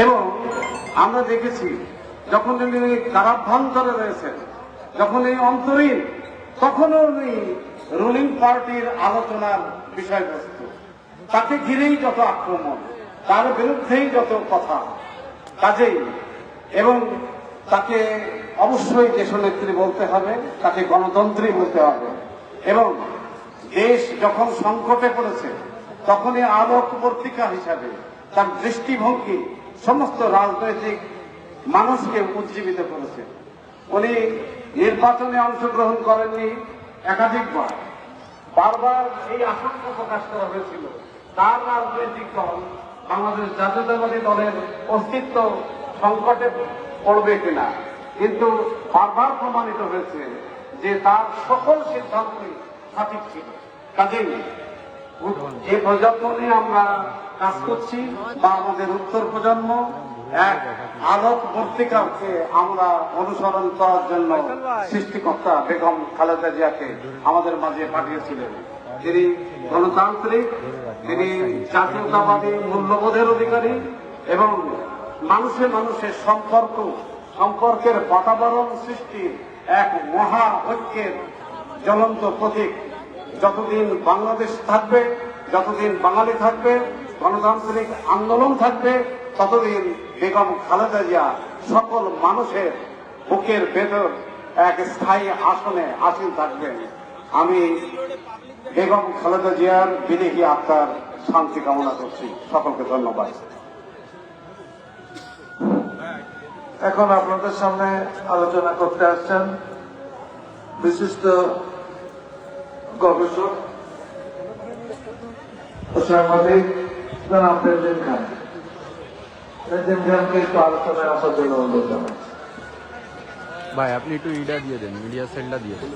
এবং আমরা দেখেছি যখন তিনি কারাভ্যন্তরে রয়েছেন, যখন এই অন্তরীণ, তখনও উনি রুলিং পার্টির আলোচনার বিষয়বস্তু, তাকে ঘিরেই যত আক্রমণ, তার বিরুদ্ধেই যত কথা, কাজেই এবং তাকে অবশ্যই দেশনেত্রী বলতে হবে, তাকে গণতন্ত্রী বলতে হবে। এবং দেশ যখন সংকটে পড়েছে তখনই আলোকবর্তিকা হিসাবে তার দৃষ্টিভঙ্গি সমস্ত রাজনৈতিক মানুষকে উজ্জীবিত করেছে। উনি নির্বাচনে অংশগ্রহণ করেননি একাধিকবার, বারবার এই আশঙ্কা প্রকাশ করা হয়েছিল তার রাজনৈতিক দল বাংলাদেশ জাতীয়তাবাদী দলের অস্তিত্ব সংকটে পড়বে কিনা, কিন্তু বারবার প্রমাণিত হয়েছে যে তার সকল সিদ্ধান্তই সঠিক ছিল। কাজেই যে প্রজন্ম নিয়ে আমরা কাজ করছি বা আমাদের উত্তর প্রজন্ম, এক আলোকবর্তিকাকে আমরা অনুসরণ করার জন্য সৃষ্টিকর্তা বেগম খালেদা জিয়াকে আমাদের মাঝে পাঠিয়েছিলেন। তিনি গণতান্ত্রিক, তিনি জাতীয়তাবাদী মূল্যবোধের অধিকারী এবং মানুষে মানুষের সম্পর্কের বাতাবরণ সৃষ্টির এক মহা ঐক্যের জ্বলন্ত প্রতীক। যতদিন বাংলাদেশ থাকবে, যতদিন বাঙালি থাকবে, গণতান্ত্রিক আন্দোলন থাকবে, ততদিন বেগম খালেদা জিয়া সকল মানুষের বুকের ভেতর এক স্থায়ী আসনে আসীন থাকবেন। আমি বেগম খালেদা জিয়ার বিদেহী আত্মার শান্তি কামনা করছি। সকলকে ধন্যবাদ। এখন আপনাদের সামনে আলোচনা করতে আসছেন বিশিষ্ট গবেষক ও সাংবাদিক জনাব ফেরদিন খান। ফেরদিন খানকে একটু আলোচনায় আসার জন্য অনুরোধ জানাচ্ছি। ভাই আপনি একটু ইডা দিয়ে দেন, মিডিয়া সেলটা দিয়ে দেন।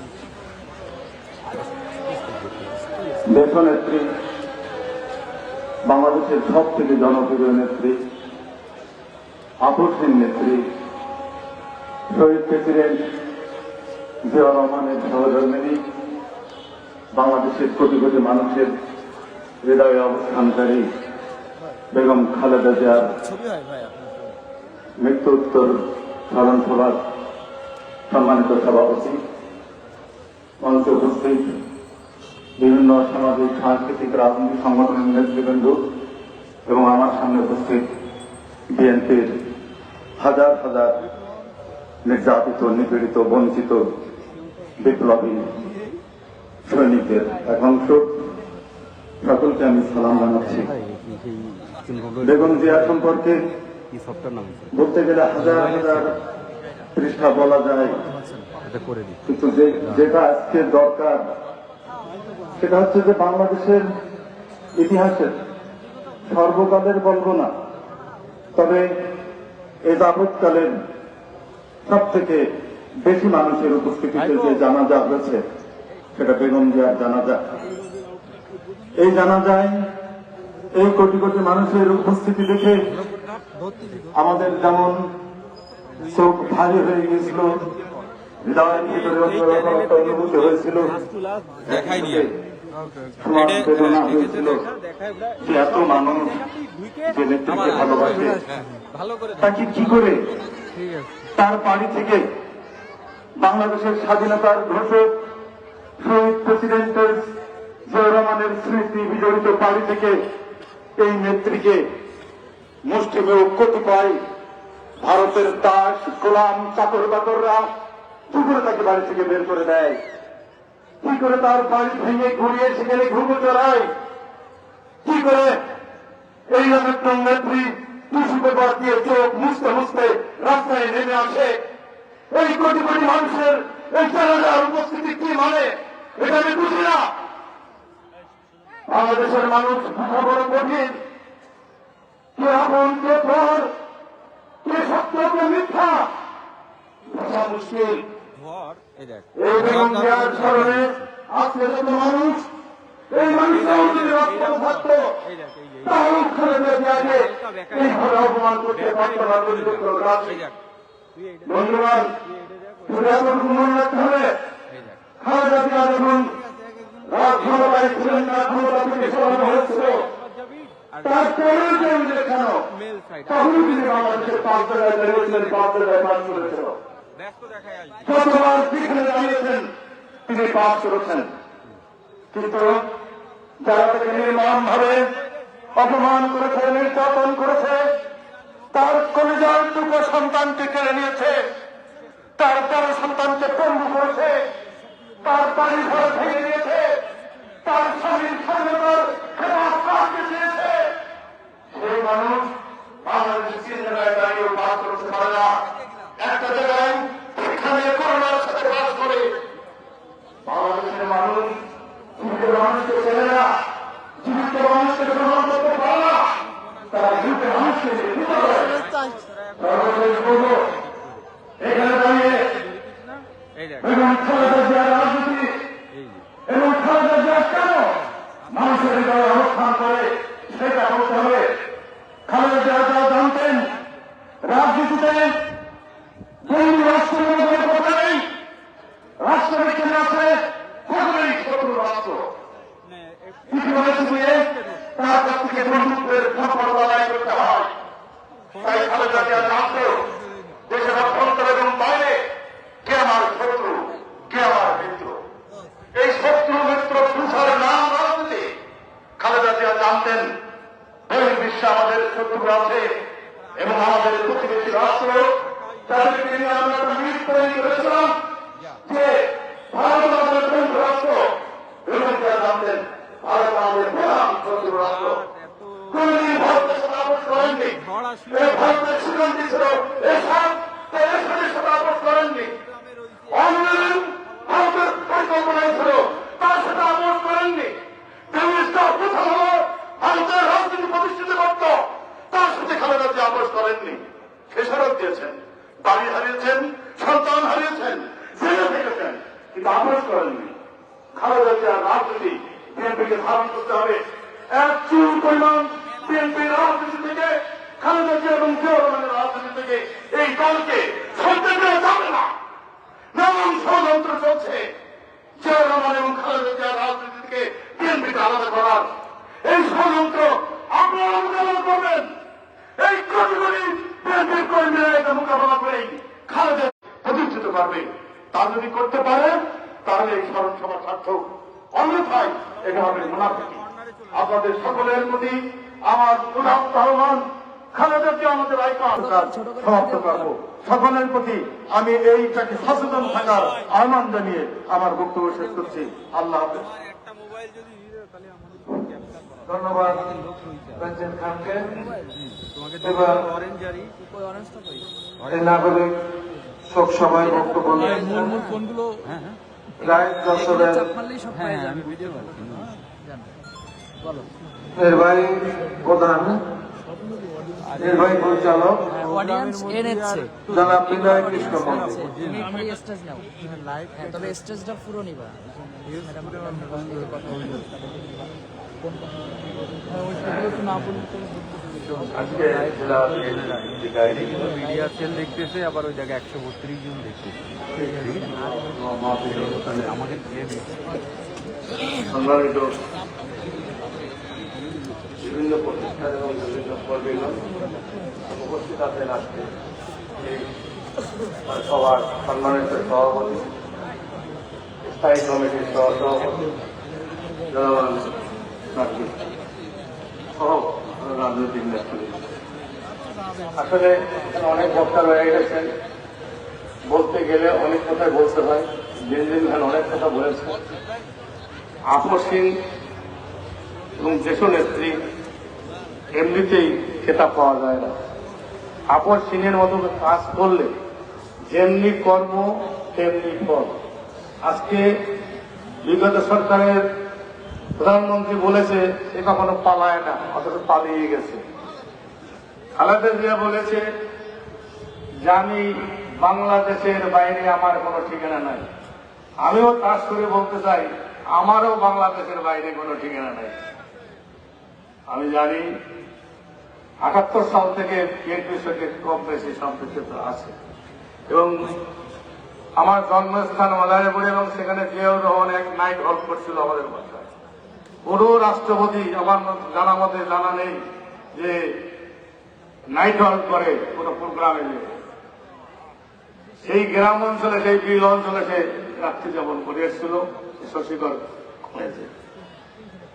দেশনেত্রী, বাংলাদেশের সব থেকে জনপ্রিয় নেত্রী, আপসহীন নেত্রী, শহীদ প্রেসিডেন্ট জিয়া রহমানের সহধর্মিণী, বাংলাদেশের কোটি কোটি মানুষের হৃদয়ে অবস্থানকারী বেগম খালেদা জিয়ার মৃত্যু উত্তর স্মরণ সভার সম্মানিত সভাপতি, মঞ্চে উপস্থিত বিভিন্ন সামাজিক, সাংস্কৃতিক, রাজনৈতিক সংগঠনের নেতৃবৃন্দ এবং আমার সামনে উপস্থিত বিএনপির হাজার হাজার নির্যাতিত, নিপীড়িত, বঞ্চিত বিপ্লবী সৈনিকদের এক অংশ, সকলকে আমি সালাম জানাচ্ছি। বেগম জিয়া সম্পর্কে বলতে গেলে হাজার হাজার পৃষ্ঠা বলা যায়, কিন্তু যেটা আজকে দরকার সেটা হচ্ছে যে বাংলাদেশের ইতিহাসের সর্বকালের বলবো না, তবে এ যাবৎকালের সব থেকে বেশি মানুষের উপস্থিতিতে যে জানাজা হয়েছে সেটা বেগম জিয়ার জানাজা। এই জানাজায় এই কোটি কোটি মানুষের উপস্থিতি দেখে আমাদের যেমন চোখ ভারী হয়ে গিয়েছিল, হৃদয়ের ভিতরে একটা অনুভূতি হয়েছিল, বেদনা হয়েছিল যে এত মানুষ যে নেত্রীকে ভালোবাসে, তাকে কি করে তার বাড়ি থেকে বাংলাদেশের স্বাধীনতার ঘোষক শহীদ প্রেসিডেন্টের জিয়া রহমানের স্মৃতি বিজড়িত বাড়ি থেকে এই নেত্রীকে মুষ্টিমেয় কতিপয় ভারতের দাস, গোলাম, চাকর বাকররা কি করে তাকে বাড়ি থেকে বের করে দেয়, কি করে তার বাড়ি ভেঙে ঘুরিয়ে সেখানে ঘুঘু চড়ায়, কি করে এই একজন নেত্রী টিস্যু পেপার দিয়ে চোখ মুছতে মুছতে রাস্তায় নেমে আসে। এই কোটি কোটি মানুষের এই জানাজার উপস্থিতি কি মানে এটা আমি বুঝি না। বাংলাদেশের মানুষ ভাষা বড় কঠিন, কে আপন কে পর, কে সত্য কে মিথ্যা, ভাষা মুশকিল। এই বেগম জিয়ার স্মরণে আজকে যত মানুষ, এই মানুষরাও যদি রাস্তায় থাকতো তাহলে খালেদা জিয়াকে এইভাবে অপমান করতে পারত না। বন্ধুগণ, শুধু এখন মনে রাখতে হবে, খালেদা জিয়া যখন ক্ষমতায় ছিলেন না, ক্ষমতা থেকে সরানো হয়েছিল, তারপরেও যে উল্লেখ কেন তখনও তিনি বাংলাদেশের 5 জায়গায় বেরিয়েছিলেন, 5 জায়গায় পাস করেছিল। যতবার যেখানে দাঁড়িয়েছেন তিনি পাস করেছেন, কিন্তু যারা তাকে নির্মম ভাবে অপমান করেছে, নির্যাতন করেছে, তার কলিজার টুকরো সন্তানকে কেড়ে নিয়েছে, তার বড় সন্তানকে পঙ্গু করেছে, তার বাড়ি ঘর ভেঙে দিয়েছে, তার স্বামীর স্বাধীনতার খেলাফ কাটতে চেয়েছে, সেই মানুষ বাংলাদেশ 3 জায়গায় দাঁড়িয়েও বাস করতে পারে না। একটা জায়গায় এখানে করোনার সাথে বাস করে। বাংলাদেশের মানুষ জীবিত মানুষকে চেনে না, জীবিত মানুষকে গ্রহণ করতে পারে না, তারা জীবিত মানুষকে নিতে পারে। সর্বশেষ বলবো, এখানে দাঁড়িয়ে এবং খালেদা জিয়ার রাজনীতি এবং খালেদা জিয়া কেন মানুষের হৃদয়ে অবস্থান করে সেটা বলতে হবে। খালেদা জিয়া যারা জানতেন রাজনীতিতে বন্ধু রাষ্ট্রের কথা নেই, রাষ্ট্রের কেন আছে সকলেই শত্রু রাষ্ট্র। ইতিহাস দিয়ে তার কাছ থেকে বন্ধুত্বের সম্পর্ক আদায় করতে হয়। তাই খালেদা জিয়া জানত দেশের অভ্যন্তর এবং বাইরে কে আমার শত্রু, কে আমার মিত্র। এই শত্রু মিত্র পুরুষের নাম রাজনীতি। খালেদা জিয়া জানতেন বহির্বিশ্বে আমাদের শত্রু আছে এবং আমাদের প্রতিবেশী রাষ্ট্র, তাদেরকে নিয়ে আমরা একটা মিল তৈরি করেছিলাম যে ভারত আমাদের বন্ধু রাষ্ট্র, এবং যারা জানতেন ভারত আমাদের প্রধান শত্রু রাষ্ট্র। কোনদিন ভারতের সাথে আপোষ করেননি, এই ভারতের স্বীকৃতি ছিল এসব দেশের সাথে আপোষ করেননি। অন্যদিন ভারতের পরিকল্পনায় ছিল তার সাথে আপোষ করেননি। কমিউনিস্টরা প্রথম হল ভারতের রাজনীতি প্রতিষ্ঠিত করত, তার সাথে খালেদা জিয়া আপোষ করেননি। খেসারত দিয়েছেন, বাড়ি হারিয়েছেন, সন্তান হারিয়েছেন, জেলে থেকেছেন, কিন্তু আপোষ করেননি। খালেদা জিয়ার রাজনীতি বিএনপিকে ধারণ করতে হবে। এক চুল পরিমাণ বিএনপির রাজনীতি থেকে, খালেদা জিয়া এবং জিয়াউর রহমানের রাজনীতি থেকে এই দলকে সরতে দেওয়া যাবে না। নানান ষড়যন্ত্র চলছে জিয়াউর রহমান এবং খালেদা জিয়ার রাজনীতি থেকে বিএনপিকে আলাদা করার। এই ষড়যন্ত্র আপনারা মোকাবেলা করবেন। এই কোটি বিএনপির কর্মীরা এটা মোকাবেলা করেই খালেদা প্রতিষ্ঠিত করবে। তা যদি করতে পারে তাহলে এই স্মরণ সভা সার্থক, অন্যথায় এটা হবে মুনাফিকি। আপনাদের সকলের প্রতি আমার উদাত্ত আহ্বান, খালেদা জিয়া আমাদের আইকন, সমাপ্ত করবো। সকলের প্রতি আমি এইটাকে সচেতন থাকার আহ্বান জানিয়ে আমার বক্তব্য শেষ করছি। আল্লাহ হাফেজ। ধন্যবাদ রঞ্জন খানকে। এবার এই নাগরিক শোক সভায় বক্তব্য রায় যশোরের নির্বাহী প্রধান, নির্বাহী পরিচালক জনাব বিনয় কৃষ্ণ মন্ডল। তবে স্টেজটা পুরো নিবা। আজকে জেলা মিডিয়া সেল দেখতেছে, আবার ওই জায়গায় 132 জন দেখতেছে। আমাদের সম্মানিত বিভিন্ন প্রতিষ্ঠান এবং বিভিন্ন কর্মীগণ উপস্থিত আছেন। আজকে এই সবার সম্মানিত সভাপতি, স্থায়ী কমিটির সহসভাপতি জনগণ সহ রাজনৈতিক নেতৃত্ব। আসলে এখানে অনেক বক্তা রয়ে গেছেন, বলতে গেলে অনেক কথাই বলতে হয়। দিন দিন খান অনেক কথা বলেছেন। আপসহীন এবং দেশ নেত্রী এমনিতেই খেতাব পাওয়া যায় না। আপসহীনের মতো কাজ করলে যেমনি কর্ম তেমনি ফল। আজকে বিগত সরকারের প্রধানমন্ত্রী বলেছে সে কখনো পালায় না, অথচ পালিয়ে গেছে। খালেদা জিয়া বলেছে জানি বাংলাদেশের বাইরে আমার কোনো ঠিকানা নাই। আমিও তার সুরে বলতে চাই আমারও বাংলাদেশের বাইরে কোনো ঠিকানা নাই। আমি জানি 78 সাল থেকে বিএনপির সঙ্গে কম বেশি সম্পৃক্ত আছে এবং আমার জন্মস্থান মাদারীপুর এবং সেখানে জিয়াউর রহমান এক নাইট হল করছিল আমাদের বাসায়। কোন রাষ্ট্রপতি আমার জানা মতে জানা নেই যে নাইট হল্ট করে কোন প্রোগ্রামে সেই গ্রাম অঞ্চলে সেই বিল অঞ্চলে সে রাত্রি যাপন করে এসেছিল শশীকর হয়েছে।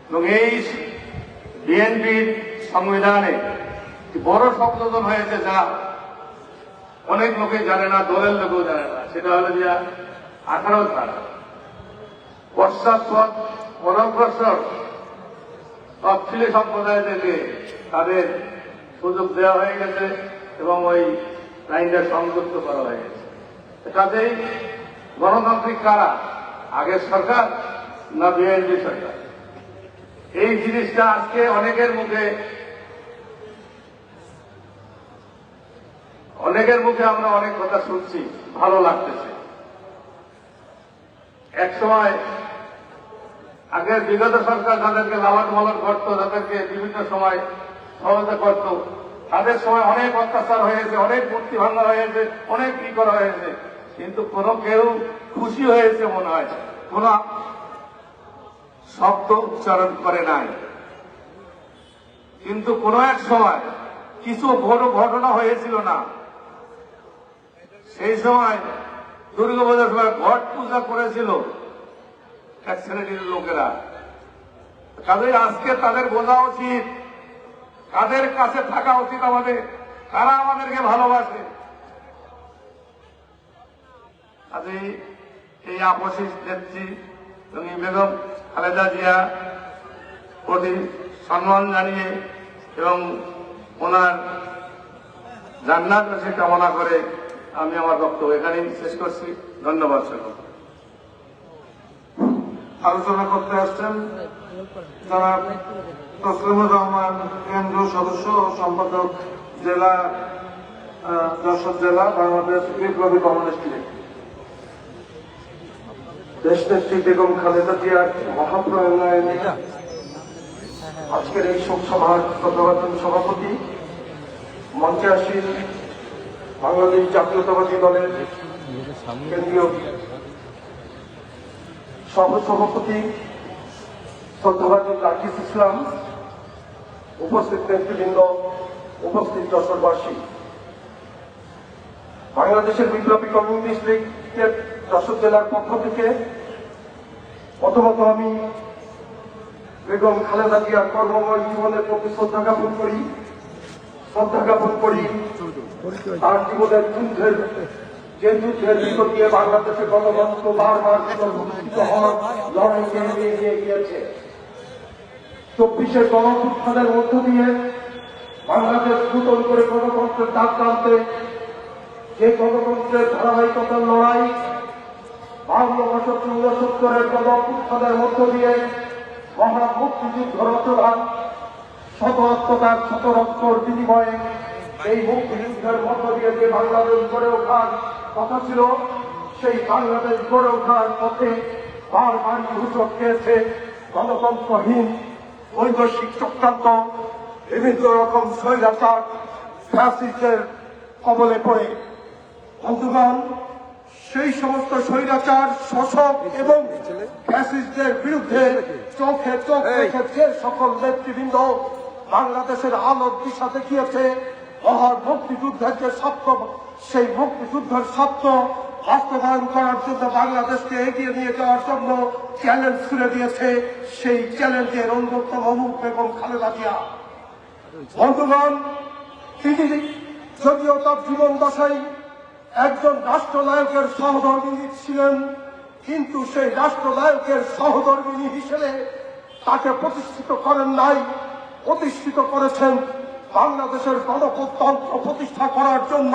এবং এই বিএনপির সংবিধানে বড় সংশোধন হয়েছে যা অনেক লোকে জানে না, দলের লোকেও জানে না। সেটা হলো যে 18 ধারা পশ্চাৎপদ অনগ্রসর তফসিলি সম্প্রদায় থেকে তাদের সুযোগ দেওয়া হয়ে গেছে এবং ওই লাইনটা সংযুক্ত করা হয়ে গেছে। কাজেই গণতান্ত্রিক কারা, আগের সরকার না বিএনপি সরকার? এই জিনিসটা আজকে অনেকের মুখে আমরা অনেক কথা শুনছি, ভালো লাগতেছে। এক সময় আগের বিগত সরকার যাদেরকে লালন পালন করতো, যাদেরকে বিভিন্ন সময় সহায়তা করত, তাদের সময় অনেক অত্যাচার হয়েছে, অনেক মূর্তি ভাঙা হয়েছে, অনেক কি করা হয়েছে, কিন্তু কেউ খুশি হয়েছে মনে হয়, কোন শব্দ উচ্চারণ করে নাই। কিন্তু কোন এক সময় কিছু বড় ঘটনা হয়েছিল না, সেই সময় দুর্গাপূজার সময় ঘট পূজা করেছিল এক শ্রেণীর লোকেরা। কাজেই আজকে তাদের বোঝা উচিত কাদের কাছে থাকা উচিত আমাদের, কারা আমাদেরকে ভালোবাসে। কাজেই এই আপসিস নেত্রী এবং বেগম খালেদা জিয়া প্রতি সম্মান জানিয়ে এবং ওনার জান্নাত কাছে কামনা করে আমি আমার বক্তব্য এখানেই শেষ করছি। ধন্যবাদ সকল। আলোচনা করতে আসছেন যারা তসলিমুর রহমান, কেন্দ্রীয় সদস্য ও সম্পাদক, জেলা যশোর জেলা বাংলাদেশ বিপ্লবী কমিউনিস্ট লীগ। দেশনেত্রী বেগম খালেদা জিয়ার মহাপ্রয়াণে আজকের এই শোক সভার শ্রদ্ধাভাজন সভাপতি, মঞ্চে আসীন বাংলাদেশ জাতীয়তাবাদী দলের কেন্দ্রীয় সহসভাপতি শ্রদ্ধাভাজন রাকিব ইসলাম, উপস্থিত নেতৃবৃন্দ, উপস্থিত যশোরবাসী। বাংলাদেশের বিপ্লবী কমিউনিস্ট লীগের যশোর জেলার পক্ষ থেকে প্রথমত আমি বেগম খালেদা জিয়ার কর্মময় জীবনের প্রতি শ্রদ্ধা জ্ঞাপন করি। তার জীবনের যুদ্ধের ভিতর দিয়ে বাংলাদেশের গণতন্ত্র বারবার পুনর্প্রতিষ্ঠিত হওয়ার লড়াইকে এগিয়ে গিয়েছে। 24-এর গণঅভ্যুত্থানের মধ্য দিয়ে বাংলাদেশ নতুন করে গণতন্ত্রের ডাক টানতে, যে গণতন্ত্রের ধারাবাহিকতার লড়াই 52 বছর 69-এর গণঅভ্যুত্থানের মধ্য দিয়ে মহা মুক্তিযুদ্ধ রচনা, শত আত্মত্যাগ, শত রক্তর বিনিময়ে এই মুক্তিযুদ্ধের মধ্য দিয়ে যে বাংলাদেশ গড়ে ওঠার কথা ছিল, সেই বাংলাদেশ গড়ে ওঠার পথে বারবার ঘুষক খেয়েছে গণতন্ত্রহীন বৈদেশিক চক্রান্ত, বিভিন্ন রকম স্বৈরাচার, ফ্যাসিস্টের কবলে পড়ে। বন্ধুগণ, সেই সমস্ত স্বৈরাচার, শোষক এবং ফ্যাসিস্টদের বিরুদ্ধে চোখে চোখ রেখে যে সকল নেতৃবৃন্দ বাংলাদেশের আলোর দিশা দেখিয়েছে, মহান মুক্তিযুদ্ধের যে স্বপ্ন, সেই মুক্তিযুদ্ধের স্বপ্ন বাস্তবায়ন করার জন্য, বাংলাদেশকে এগিয়ে নিয়ে যাওয়ার জন্য চ্যালেঞ্জ ছুড়ে দিয়েছে, সেই চ্যালেঞ্জের অন্যতম মুখ বেগম খালেদা জিয়া। বন্ধুগণ, তিনি যদিও তার জীবন দশায় একজন রাষ্ট্রনায়কের সহধর্মিণী ছিলেন, কিন্তু সেই রাষ্ট্রনায়কের সহধর্মিণী হিসেবে তাকে প্রতিষ্ঠিত করেন নাই, প্রতিষ্ঠিত করেছেন বাংলাদেশের গণতন্ত্র প্রতিষ্ঠা করার জন্য।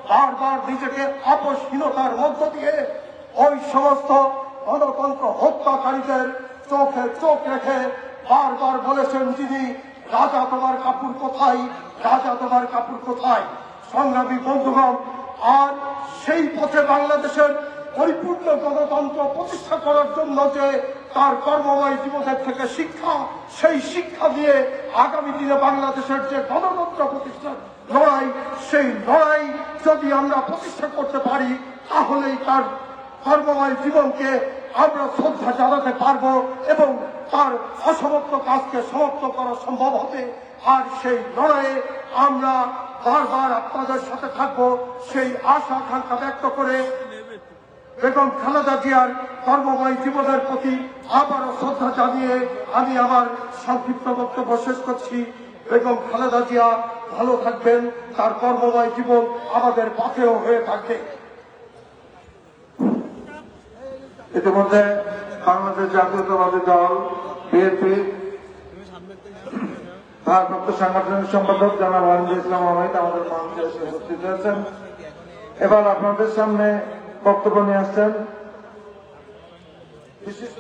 বারবার নিজেকে আপসহীনতার মধ্য দিয়ে ওই সমস্ত গণতন্ত্র হত্যাকারীদের চোখে চোখ রেখে বারবার বলেছেন যিনি, রাজা তোমার কাপড় কোথায়, রাজা তোমার কাপড় কোথায়। সংগ্রামী বন্ধুগণ, আর সেই পথে বাংলাদেশের পরিপূর্ণ গণতন্ত্র প্রতিষ্ঠা করার জন্য যে তার কর্মময় জীবনের থেকে শিক্ষা, সেই শিক্ষা দিয়ে আগামী দিনে বাংলাদেশের যে গণতন্ত্র প্রতিষ্ঠার লড়াই, সেই লড়াই যদি আমরা প্রতিষ্ঠা করতে পারি, তাহলেই তার কর্মময় জীবনকে আমরা শ্রদ্ধা জানাতে পারবো এবং তার অসমাপ্ত কাজকে সমাপ্ত করা সম্ভব হবে। আর সেই লড়াইয়ে আমরা বারবার আপনাদের সাথে থাকবো সেই আশা আকাঙ্ক্ষা ব্যক্ত করে বেগম খালেদা জিয়ার কর্মময় জীবনের প্রতি আবারও শ্রদ্ধা জানিয়ে আমি আমার সংক্ষিপ্ত বক্তব্য শেষ করছি। বেগম খালেদা জিয়া ভালো থাকবেন, তার কর্মময় জীবন আমাদের পথেও হয়ে থাকবে। ইতিমধ্যে বাংলাদেশ জাতীয়তাবাদী দল বিএনপি ভারপ্রাপ্ত সাংগঠনিক সম্পাদক জনাব ওয়াহিদুল ইসলাম আহমেদ আমাদের মঞ্চে এসে উপস্থিত হয়েছেন। এবার আপনাদের সামনে বক্তব্য নিয়ে আসছেন বিশিষ্ট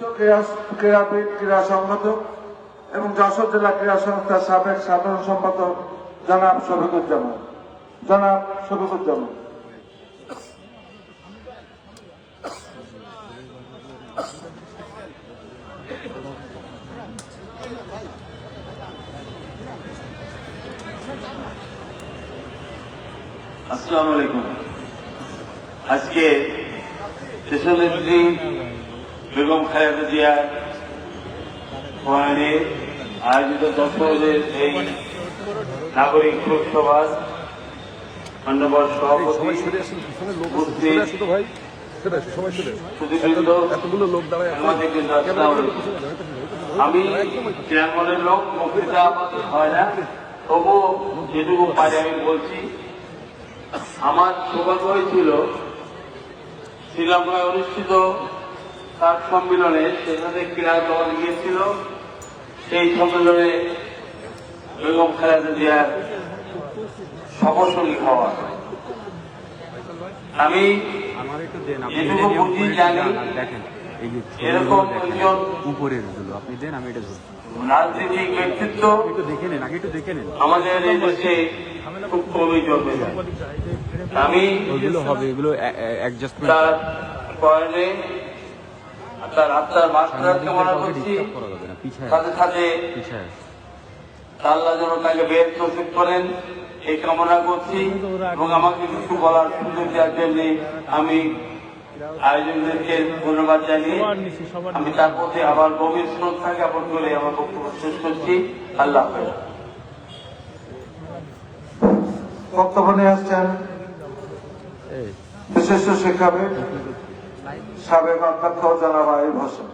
ক্রীড়াবিদ, ক্রীড়া সংগঠক এবং যশোর জেলা ক্রীড়া সংস্থার সাবেক সাধারণ সম্পাদক জনাব শফিকুজ্জামান। আসসালামু আলাইকুম। আজকে দেশনেত্রী বেগম খালেদা জিয়া ওয়ানে আয়োজিত যশোরের এই নাগরিক শোকসভার মাননীয় সভাপতি আমি চেয়ারম্যানের লোক, বক্তৃতা হয় না, তবু যেটুকু পারি আমি বলছি। আমার সৌভাগ্য হয়েছিল শ্রীলঙ্কায় অনুষ্ঠিত তার সম্মেলনে, সেখানে ক্রীড়া দল গিয়েছিল। সেই সম্মেলনে বেগম খালেদা জিয়ার সফরসঙ্গী হওয়া। আমি যেটুকু বুঝি জানি, এরকম একজন উপরের গুলো আপনি দেন, আমি এটা ধরছি। রাজনৈতিক ব্যক্তিত্ব আমাদের এই দেশে খুব কমই জন্মে যায়। আমি ওইগুলো হবে, এগুলো অ্যাডজাস্টমেন্ট তার পয়নে তার আত্মার মাস্টার কামনা করছি, সাথে সাথে আল্লাহ যেন তাকে বের তৌফিক করেন এই কামনা করছি। এবং আমাকে কিছু বলার সুযোগ দেওয়ার জন্য আমি আয়োজকদেরকে ধন্যবাদ জানিয়ে আমি তার প্রতি আবার গভীর শ্রদ্ধা জ্ঞাপন করে আমার বক্তব্য শেষ করছি। আল্লাহ হাফেজ। বক্তব্য নিয়ে আসছেন বিশিষ্ট শিক্ষাবিদ, সাবেক অধ্যক্ষ জনাব আইয়ুব হোসেন।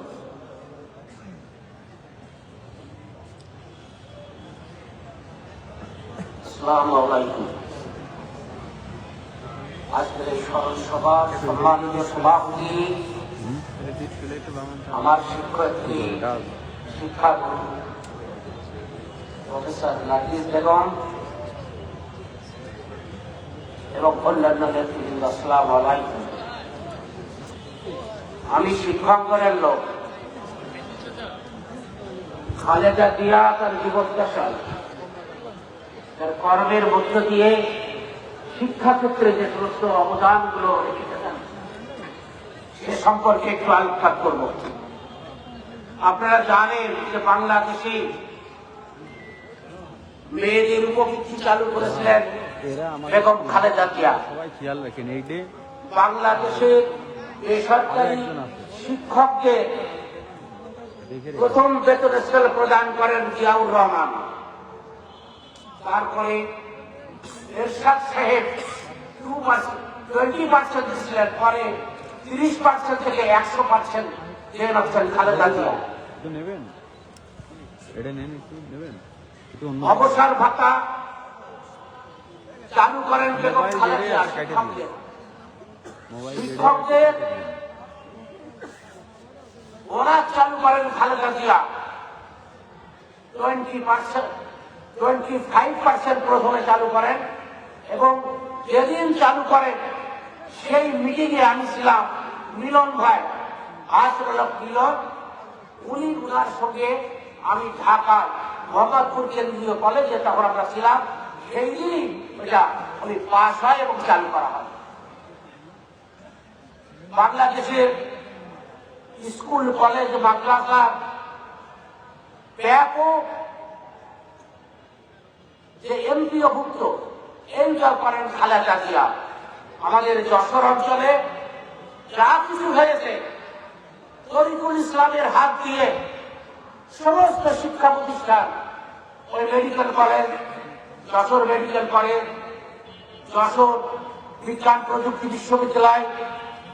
আসসালামু আলাইকুম। আজকের এই স্মরণ সভার সম্মানিত সভাপতি, আমার শিক্ষয়িত্রী, শিক্ষাগুরু প্রফেসর নার্গিস বেগম এবং অন্যান্য নেতৃবৃন্দ, আসসালামু আলাইকুম। আমি শিক্ষাঙ্গনের লোক। খালেদা জিয়া তার জীবদ্দশায় তার কর্মের মধ্য দিয়ে শিক্ষাক্ষেত্রে যে সমস্ত অবদানগুলো রেখেছেন সে সম্পর্কে একটু আলোকপাত করব। আপনারা জানেন যে বাংলাদেশে মেয়েদের উপবৃত্তি চালু করেছিলেন বেগম খালেদা জিয়া। সবাই খেয়াল রাখেন, এইটা বাংলাদেশের বেসরকারি শিক্ষকদের প্রথম বেতন স্কেল প্রদান করেন জিয়াউর রহমান। তারপরে এরশাদ সাহেব 20% দিচ্ছিলেন, পরে 30% থেকে 100% দিয়ে রাখছেন খালেদা জিয়া। নেবেন, এটা নেন, একটু নেবেন। অবসর ভাতা চালু করেন বেগম খালেদা জিয়া। শিক্ষকদের বোনাস চালু করেন খালেদা জিয়া। 25% প্রথমে চালু করেন এবং যেদিন চালু করেন সেই মিটিংয়ে আমি ছিলাম, মিলন ভাই আশরাফ মিলন, উনার সঙ্গে আমি ঢাকার মোহাম্মদপুর কেন্দ্রীয় কলেজে তখন আমরা ছিলাম। সেই দিনই এটা উনি পাস হয় এবং চালু করা হয়। বাংলাদেশের স্কুল, কলেজ, মাদ্রাসা ব্যাপক যে এমপিওভুক্ত এইটা করেন খালেদা জিয়া। আমাদের যশোর অঞ্চলে যা কিছু হয়েছে তরিকুল ইসলামের হাত দিয়ে সমস্ত শিক্ষা প্রতিষ্ঠান, ওই medical college, Jessore medical college, Jessore বিজ্ঞান প্রযুক্তি বিশ্ববিদ্যালয়,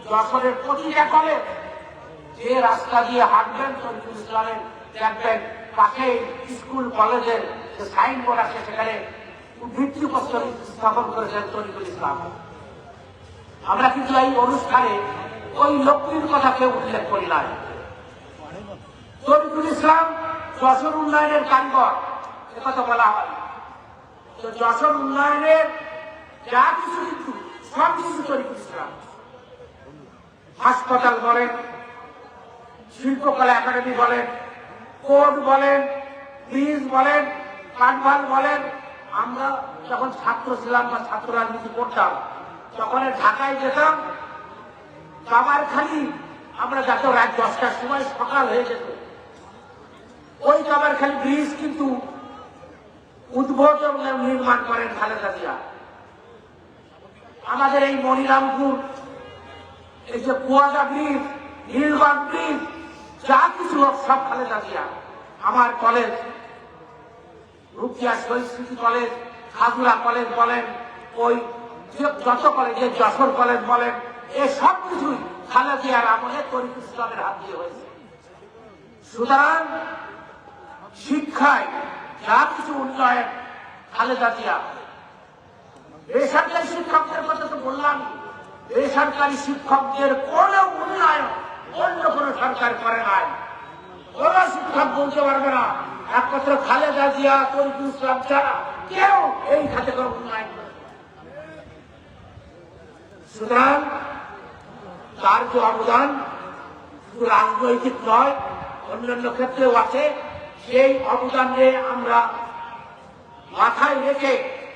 যশোরের প্রতিটা কলেজ, যে রাস্তা দিয়ে হাঁটবেন তরিকুল ইসলামের দেখবেন পাশে স্কুল কলেজের যে সাইনবোর্ড আছে সেখানে ভিত্তিপ্রস্তর স্থাপন করেছেন তরিকুল ইসলাম। আমরা কিন্তু এই অনুষ্ঠানে ওই লোকটির কথা কেউ উল্লেখ করি নাই। তরিকুল ইসলাম যশোর উন্নয়নের কারিগর, একথা বলা হয়। তো যশোর উন্নয়নের যা কিছু কিন্তু সব কিছু তরিকুল ইসলাম। হাসপাতাল বলেন, শিল্পকলা একাডেমি বলেন, কোর্ট বলেন, ব্রিজ বলেন, কাঠভাল বলেন। আমরা যখন ছাত্র ছিলাম বা ছাত্র রাজনীতি করতাম তখন ঢাকায় যেতাম, কামারখালী আমরা যত রাত 10টার সময় সকাল হয়ে যেত, ওই কামারখালী ব্রিজ কিন্তু উদ্বোধন নির্মাণ করেন খালেদা জিয়া। আমাদের এই মনিরামপুর, এই যে কুয়াদা ব্রিজ, নীলবাগ ব্রিজ, যা কিছু সব খালেদা জিয়া। আমার কলেজ, রুকিয়া শহীদ স্মৃতি কলেজ, খাজুরা কলেজ বলেন, ওই যত কলেজের যশোর কলেজ বলেন, এই সব কিছুই খালেদা জিয়ার আমলে তরিকুল ইসলামের হাত দিয়ে হয়েছে। সুতরাং শিক্ষায় যা কিছু উন্নয়ন খালেদা জিয়া। বেসরকারি শিক্ষকদের কথা তো বললাম, বেসরকারি শিক্ষকদের কোন উন্নয়ন অন্য কোন সরকার করে নাই। কোন শিক্ষক বলতে পারবে না একমাত্র খালেদা জিয়া, তরিকুল ইসলাম ছাড়া কেউ এই খাতে কোনো উন্নয়ন করে। সুতরাং তার যে অবদান শুধু রাজনৈতিক নয়, অন্যান্য ক্ষেত্রেও আছে। সেই অবদানকে আমরা মাথায় রেখে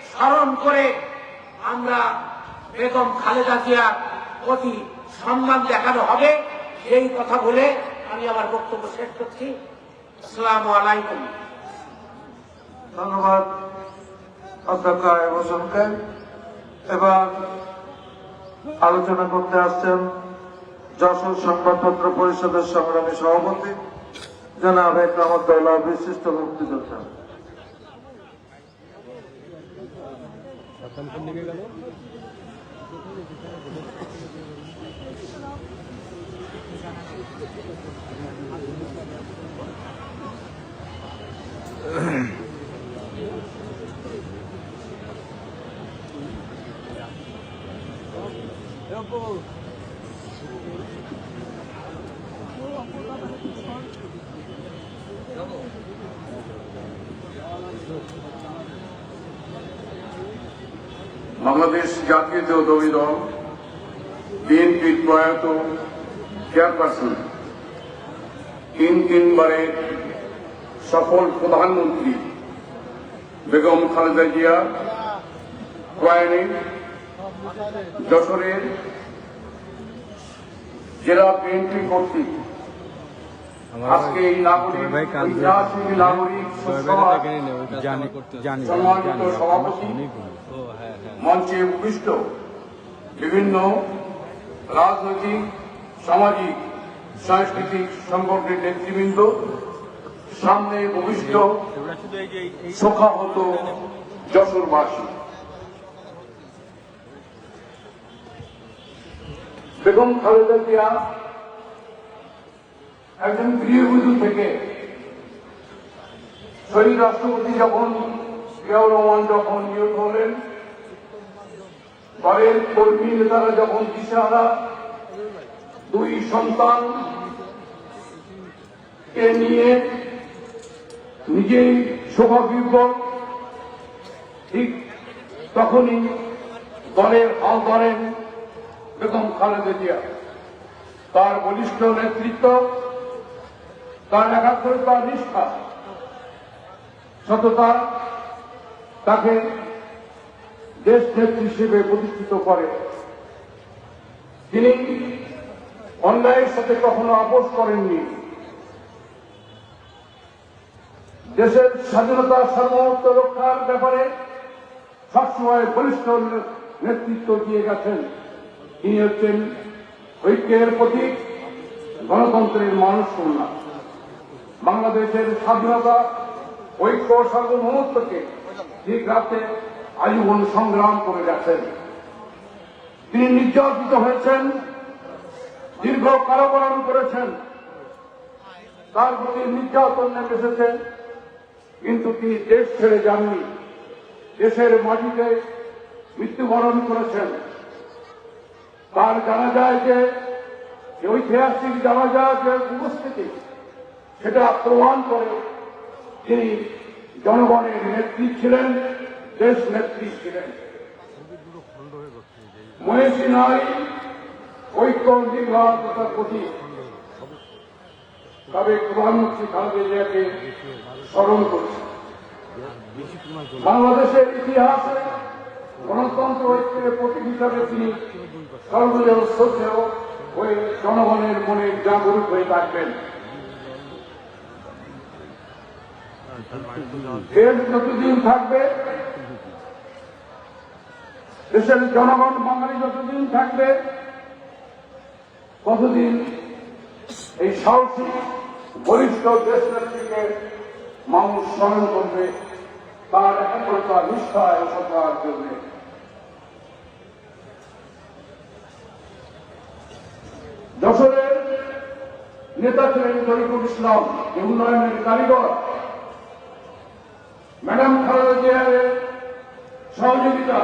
স্মরণ করে আমরা বেগম খালেদা জিয়ার প্রতি সম্মান দেখানো হবে, এই কথা বলে আমি আমার বক্তব্য শেষ করছি। আসসালামু আলাইকুম। ধন্যবাদ অধ্যক্ষ আয়ুব হোসেনকে। এবার আলোচনা করতে আসছেন যশোর সংবাদপত্র পরিষদের সংগ্রামী সভাপতি জনাব একরামউদ্দৌলা, বিশিষ্ট মুক্তিযোদ্ধা। বাংলাদেশ জাতীয়তাবাদী দল বিএনপির প্রয়াত চেয়ারপারসন, তিনবারের সফল প্রধানমন্ত্রী বেগম খালেদা জিয়া প্রয়াণে যশোরের জেলা বিএনপি কর্তৃক আজকে এই ঐতিহাসিক নাগরিক সম্মানিত সভাপতি, মঞ্চে উপবিষ্ট বিভিন্ন রাজনৈতিক, সামাজিক, সাংস্কৃতিক সংগঠনের নেতৃবৃন্দ, সামনে উপবিষ্ট শোকাহত যশোরবাসী, বেগম খালেদা জিয়া একজন গৃহবধূ থেকে শহীদ রাষ্ট্রপতি যখন জিয়াউর রহমান যখন নিয়োগ হলেন, দলের কর্মী নেতারা যখন দিশেহারা, দুই সন্তান কে নিয়ে নিজেই শোভাবিহ্বল, ঠিক তখনই দলের হাল ধরেন বেগম খালেদা জিয়া। তার বলিষ্ঠ নেতৃত্ব, তার একাগ্রতা, নিষ্ঠা, সততা তাকে দেশ নেত্রী হিসেবে প্রতিষ্ঠিত করে। তিনি অন্যায়ের সাথে কখনো আপোষ করেননি। দেশের স্বাধীনতা সার্বভৌমত্ব রক্ষার ব্যাপারে সবসময় বলিষ্ঠ নেতৃত্ব দিয়ে গেছেন। তিনি হচ্ছেন ঐক্যের প্রতীক, গণতন্ত্রের মানুষ কন্যা। বাংলাদেশের স্বাধীনতা, ঐক্য, সার্বভৌমত্বকে ঠিক রাখতে আজীবন সংগ্রাম করে গেছেন। তিনি নির্যাতিত হয়েছেন, দীর্ঘ কারাবরণ করেছেন, তার প্রতি নির্যাতন নেমে এসেছে, কিন্তু তিনি দেশ ছেড়ে যাননি, দেশের মাটিতে মৃত্যুবরণ করেছেন। তার জানা যায় যে ঐতিহাসিক জানাজার যে উপস্থিতি, সেটা প্রমাণ করে তিনি জনগণের নেত্রী ছিলেন, দেশ নেত্রী ছিলেন। মহেশী নারী ঐক্য নির্ভরতার প্রতি সাবেক প্রধানমন্ত্রী খালেদা জিয়াকে স্মরণ করছে। বাংলাদেশের ইতিহাসে গণতন্ত্র ঐক্যের প্রতীক হিসাবে তিনি সর্বজন শ্রদ্ধেয় হয়ে জনগণের মনে জাগরুক হয়ে থাকবেন। দেশ যতদিন থাকবে, দেশের জনগণ বাঙালি যতদিন থাকবে, ততদিন এই সাহসী বলিষ্ঠ দেশ নেত্রীকে মানুষ স্মরণ করবে তার একতা, নিষ্ঠা ও সততার জন্য। যশোরের নেতা ছিলেন তরিকুল ইসলাম, যে উন্নয়নের কারিগর। ম্যাডাম খালেদা জিয়ার সহযোগিতা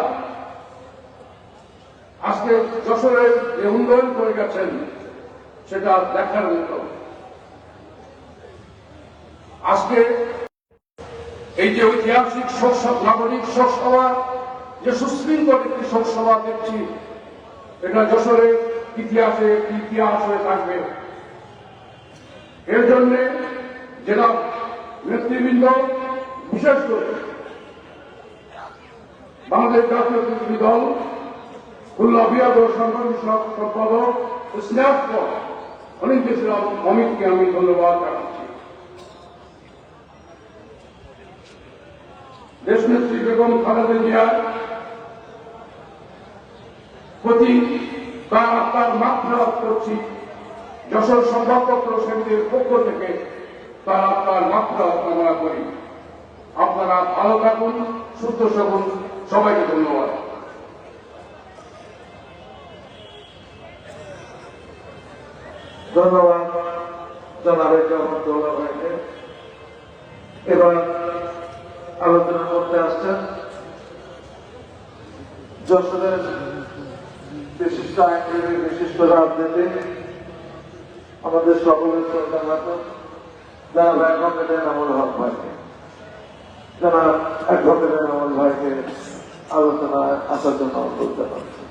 আজকে যশোরের যে উন্নয়ন করে গেছেন, সেটা দেখার মতো। আজকে এই যে ঐতিহাসিক নাগরিক শোক সভা, যে সুশৃঙ্খল একটি শোক সভা দেখছি, এটা যশোরের ইতিহাসে একটি ইতিহাস হয়ে থাকবে। এর জন্য জেলা নেতৃবৃন্দ, বিশেষ করে বাংলাদেশ জাতীয় বিরোধী দল খুলনা বিভাগীয় সংগঠন সম্পাদক স্নেহ অনেক ইসলাম অমিতকে আমি ধন্যবাদ জানাচ্ছি। দেশনেত্রী বেগম খালেদা জিয়ার প্রতি তার আত্মার মাগফিরাত করছি। যশোর সংবাদপত্র সমিতির পক্ষ থেকে তার আত্মার মাগফিরাত কামনা করি। আপনারা ভালো থাকুন, সুস্থ থাকুন, সবাইকে ধন্যবাদ। ধন্যবাদ জনাবে জগদ্দৌলা ভাইকে। এবার আলোচনা করতে আসছেন যশোরের বিশিষ্ট আইনজীবী, বিশিষ্ট রাজনীতি, আমাদের সকলের শ্রদ্ধাগত জনাব অ্যাডভোকেট এনামুল হক ভাইকে, জনাব অ্যাডভোকেট এনামুল ভাইকে আলোচনায় আসার জন্য অনুরোধ জানাচ্ছি।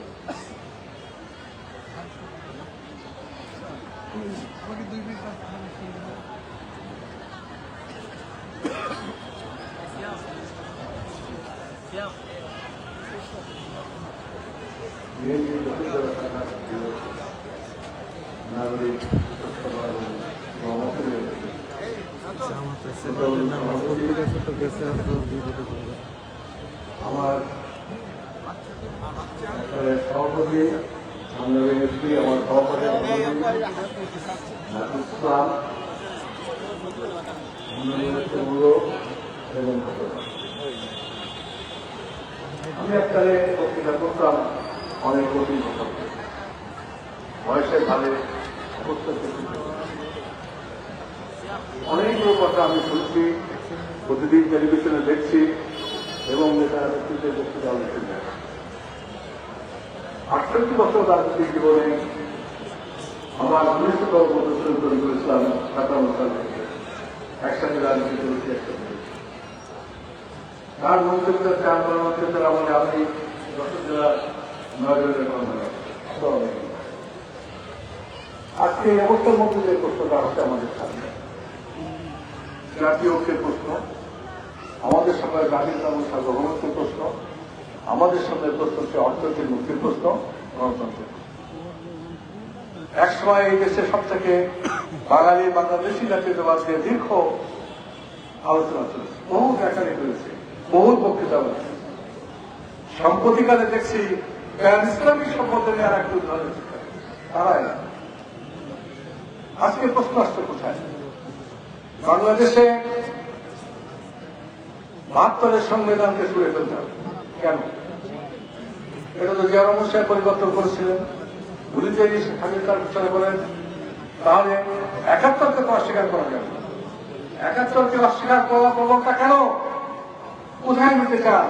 আমার সভাপতি আমার সভাপতি ইসলাম আমি একটা বক্তৃতা করতাম অনেক কঠিন বয়সের ভালে অনেকগুলো কথা আমি শুনছি, প্রতিদিন টেলিভিশনে দেখছি এবং নেতারা ব্যক্তিদের বক্তৃতা শুনছি। 68 বছর রাজনৈতিক জীবনে আমার ঘনিষ্ঠতম বন্ধু তৈরি করেছিলাম 57 সাল থেকে, একসাথে রাজনীতি করেছি, একসাথে তার মন্ত্রিত্ব চেয়ারম্যান মন্ত্রিত্বের আমলে আমি যশোর জেলার 9 জনের কর্মী। আজকে এই অবস্থার মধ্যে যে প্রশ্নটা হচ্ছে আমাদের সামনে, জাতীয় ঐক্যের প্রশ্ন, আমাদের সামনে স্বাধীনতা এবং সার্বভৌমত্বের প্রশ্ন, আমাদের সামনে প্রশ্ন হচ্ছে অর্থনৈতিক মুক্তির প্রশ্ন, গণতন্ত্রের। একসময় এই দেশে সব থেকে বাঙালি বাংলাদেশি জাতীয়তাবাদ নিয়ে দীর্ঘ আলোচনা চলেছে, বহু ব্যাখ্যানি করেছে, বহু বক্তৃতা বলেছে। সম্প্রতিকালে দেখছি ইসলামিক সম্পদ নিয়ে আর একটু উদাহরণ তারাই আজকে প্রশ্ন আসছে কোথায়? বাংলাদেশে ৭২-এর সংবিধানকে ছুঁড়ে ফেলতে হবে কেন? এটা তো জিয়া রহমান সাহেব পরিবর্তন করেছিলেন, উনি যদি স্বাধীনতার বিষয়ে বলেন, তাহলে ৭১-কে তো অস্বীকার করা যাবে। ৭১-কে অস্বীকার করার প্রবণতা কেন? কোথায় নিতে চান?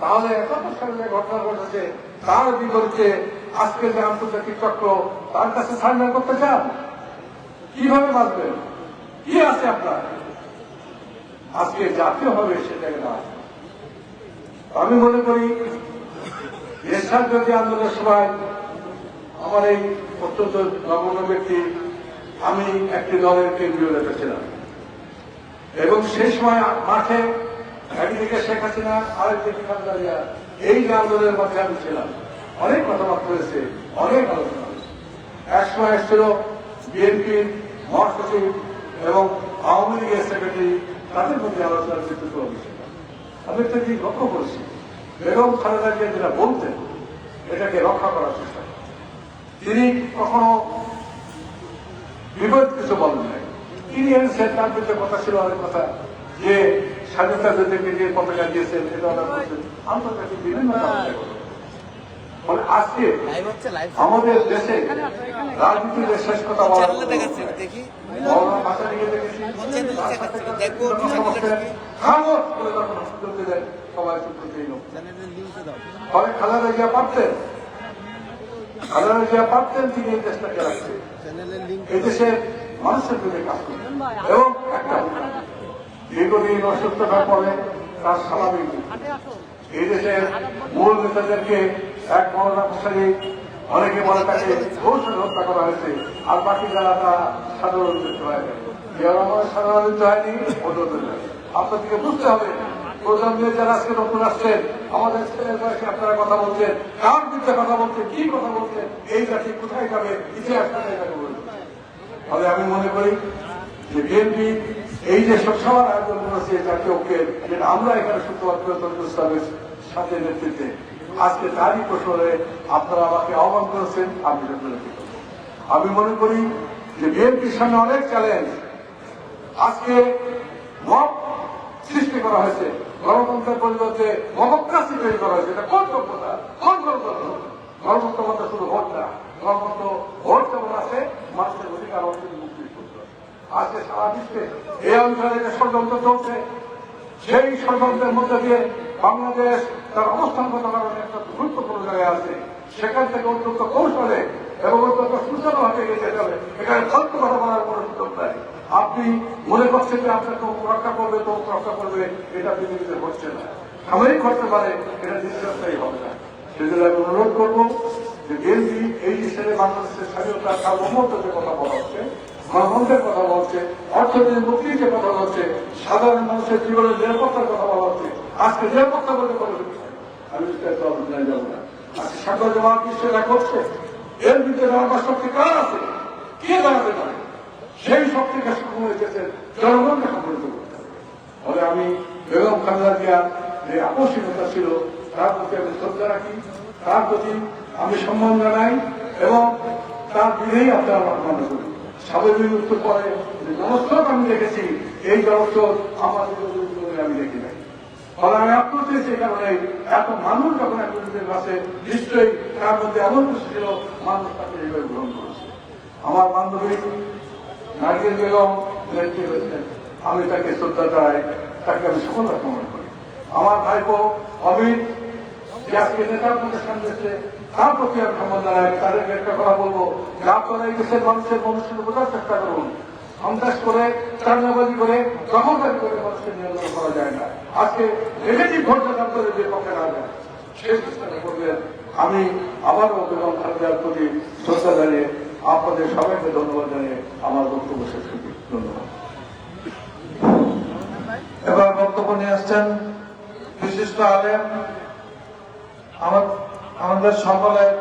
তাহলে ৭১ সালে যে ঘটনা ঘটেছে তার বিপরীতে আজকে যে আন্তর্জাতিক চক্র তার কাছে সারেন্ডার করতে চান? কিভাবে বাঁচবেন? কি আছে আপনার? আজকে জাতীয়ভাবে সেটাকে না, আমি মনে করি দেশার যদি আন্দোলনের সময় আমার এই অত্যন্ত নগণ্য ব্যক্তি, আমি একটি দলের কেন্দ্রীয় নেতা ছিলাম এবং সেই সময় মাঠে একদিকে শেখ হাসিনা আরেকদিকে খালেদা জিয়া, এই যে আন্দোলনের মধ্যে আমি ছিলাম। অনেক কথাবার্তা হয়েছে, অনেক আলোচনা হয়েছে। এক সময় এসেছিল বিএনপির মহাসচিব এবং আওয়ামী লীগের সেক্রেটারি, তাদের মধ্যে আলোচনার নেতৃত্ব হয়েছিল। আমি একটা দিক লক্ষ্য করেছি, বেগম খালেদা জিয়া যেটা বলতেন এটাকে রক্ষা করার চেষ্টা করেন। তিনি কখনো বিপরীত কিছু বলেন নাই। তিনি এনেছেন, তার বিরুদ্ধে কথা ছিল অনেক কথা, যে স্বাধীনতা যুদ্ধকে যে পতাকা দিয়েছেন এটা আন্তর্জাতিক বিভিন্ন মানে আজকে আমাদের দেশে রাজনীতিতে শেষ কথা বলার ভাষা নিয়ে দেখেছি সবাই ফলে খালেদা জিয়া পারতেন, খালেদা জিয়া পারতেন তিনি এই দেশটাকে রাখতে, এই দেশের মানুষের জন্য কাজ করতেন এবং একটা দীর্ঘদিন অসুস্থতার পরে তার স্বাভাবিক এই দেশের মূল নেতাদেরকে এক মৌলানা ভাসানী, অনেকে বলে তাকে কৌশলে হত্যা করা হয়েছে, আর বাকি যারা তারা সাধারণ মৃত্যু হয়ে যায়। সাধারণ মৃত্যু হয়নি, আপনাদেরকে বুঝতে হবে প্রজন্মের যারা আজকে নতুন আসছেন, আমাদের ছেলের বয়সে আপনারা কথা বলছেন, কার বিরুদ্ধে কথা বলছেন, কি কথা বলছেন, এই জাতি কোথায় যাবে, ইতিহাস কোথায় যাবে বলবে। ফলে আমি মনে করি যে বিএনপি এই যে সবার আয়োজন করেছে জাতীয় ঐক্যের, যেটা আমরা এখানে শুক্রবার ইসলামের সাথে নেতৃত্বে, আজকে তারই প্রশ্নে আপনারা আমাকে আহ্বান করেছেন, আমি আমি মনে করি যে বিএনপির সামনে অনেক চ্যালেঞ্জ। আজকে মব সৃষ্টি করা হয়েছে, গণতন্ত্রের পরিবর্তে মবক্রাসি তৈরি করা হয়েছে। এটা কোন যোগ্যতা, কোন গণতন্ত্র? গণতন্ত্র মধ্যে শুধু ভোট না, গণতন্ত্র ভোট যেমন আছে, মানুষের অধিকার অর্জন মুক্তি করতে। আজকে সারা বিশ্বে এই অঞ্চলে যে ষড়যন্ত্র চলছে, সেই ষড়যন্ত্রের মধ্যে দিয়ে বাংলাদেশ তার অবস্থানগত কারণে একটা গুরুত্বপূর্ণ জায়গায় আছে। সেখান থেকে অত্যন্ত কৌশলে এবং অত্যন্ত সুচারুভাবে এগিয়ে যেতে হবে। এখানে ফালতু কথা বলার কোনো সুযোগ নাই। আপনি মনে করছেন যে আপনাকে রক্ষা করবে, তো রক্ষা করবে, এটা পৃথিবীতে হচ্ছে না। সাময়িক করতে পারে, এটা দীর্ঘস্থায়ী হবে না। সেজন্য আমি অনুরোধ করবো যে বিএনপি এই হিসেবে বাংলাদেশের স্বাধীনতা সার্বভৌমত্বের কথা বলা হচ্ছে, গণতন্ত্রের কথা বলছে, অর্থনীতির মুক্তির কথা বলছে, সাধারণ মানুষের জীবনের নিরাপত্তার কথা বলা হচ্ছে। আজকে নিরাপত্তা বলে কোনো আমি যাব না। আজকে সাগর জবাব বিশ্বে করছে, এর ভিতরে আমার শক্তি কার আছে, কে দাঁড়াতে পারে? সেই শক্তিকে সক্ষম হয়েছে জনগণকে সম্পর্কিত করতে হবে। ফলে আমি বেগম খালেদা জিয়া যে আকস্মিকতা ছিল তার প্রতি আমি শ্রদ্ধা রাখি, তার প্রতি আমি সম্মান জানাই এবং তার বিধেই আপনারা মনে করি। স্বাভাবিক উত্তর পরে যে জনস্রোত আমি দেখেছি, এই জনস্রোত আমাদের আমি দেখি নাই। ফলে আমি আপ্লুত হয়েছি এই কারণে, এত মানুষ যখন একজনের কাছে নিশ্চয়ই তার মধ্যে এমন কিছু ছিল, মানুষ তাকে এইভাবে গ্রহণ করেছে। আমার বান্ধবী নারকেল বেগম নেত্রী হয়েছেন, আমি তাকে শ্রদ্ধা জানাই, তাকে আমি সফলতা কামনা করি। আমার ভাইপো অমিত যে আজকে নেতার মধ্যে সামনে তার প্রতি আমি সম্মান জানাই। তাদেরকে একটা কথা বলবো, যা আপনারা এই দেশের মানুষের মনুষ্যকে বোঝার চেষ্টা করুন। সন্ত্রাস করে, চাঁদাবাজি করে, দখলদারি করে মানুষকে নিয়ন্ত্রণ করা যায় না। আজকে নেগেটিভ ঘটনা করে যে পক্ষে না যায় সেই চেষ্টাটা করবেন। আমি আবারও বেগম খালেদার প্রতি শ্রদ্ধা জানিয়ে আপনাদের সবাইকে ধন্যবাদ জানিয়ে আমার বক্তব্য শেষ করি। ধন্যবাদ। এবার বক্তব্য নিয়ে আসছেন বিশিষ্ট আলেম, আমাদের সকলের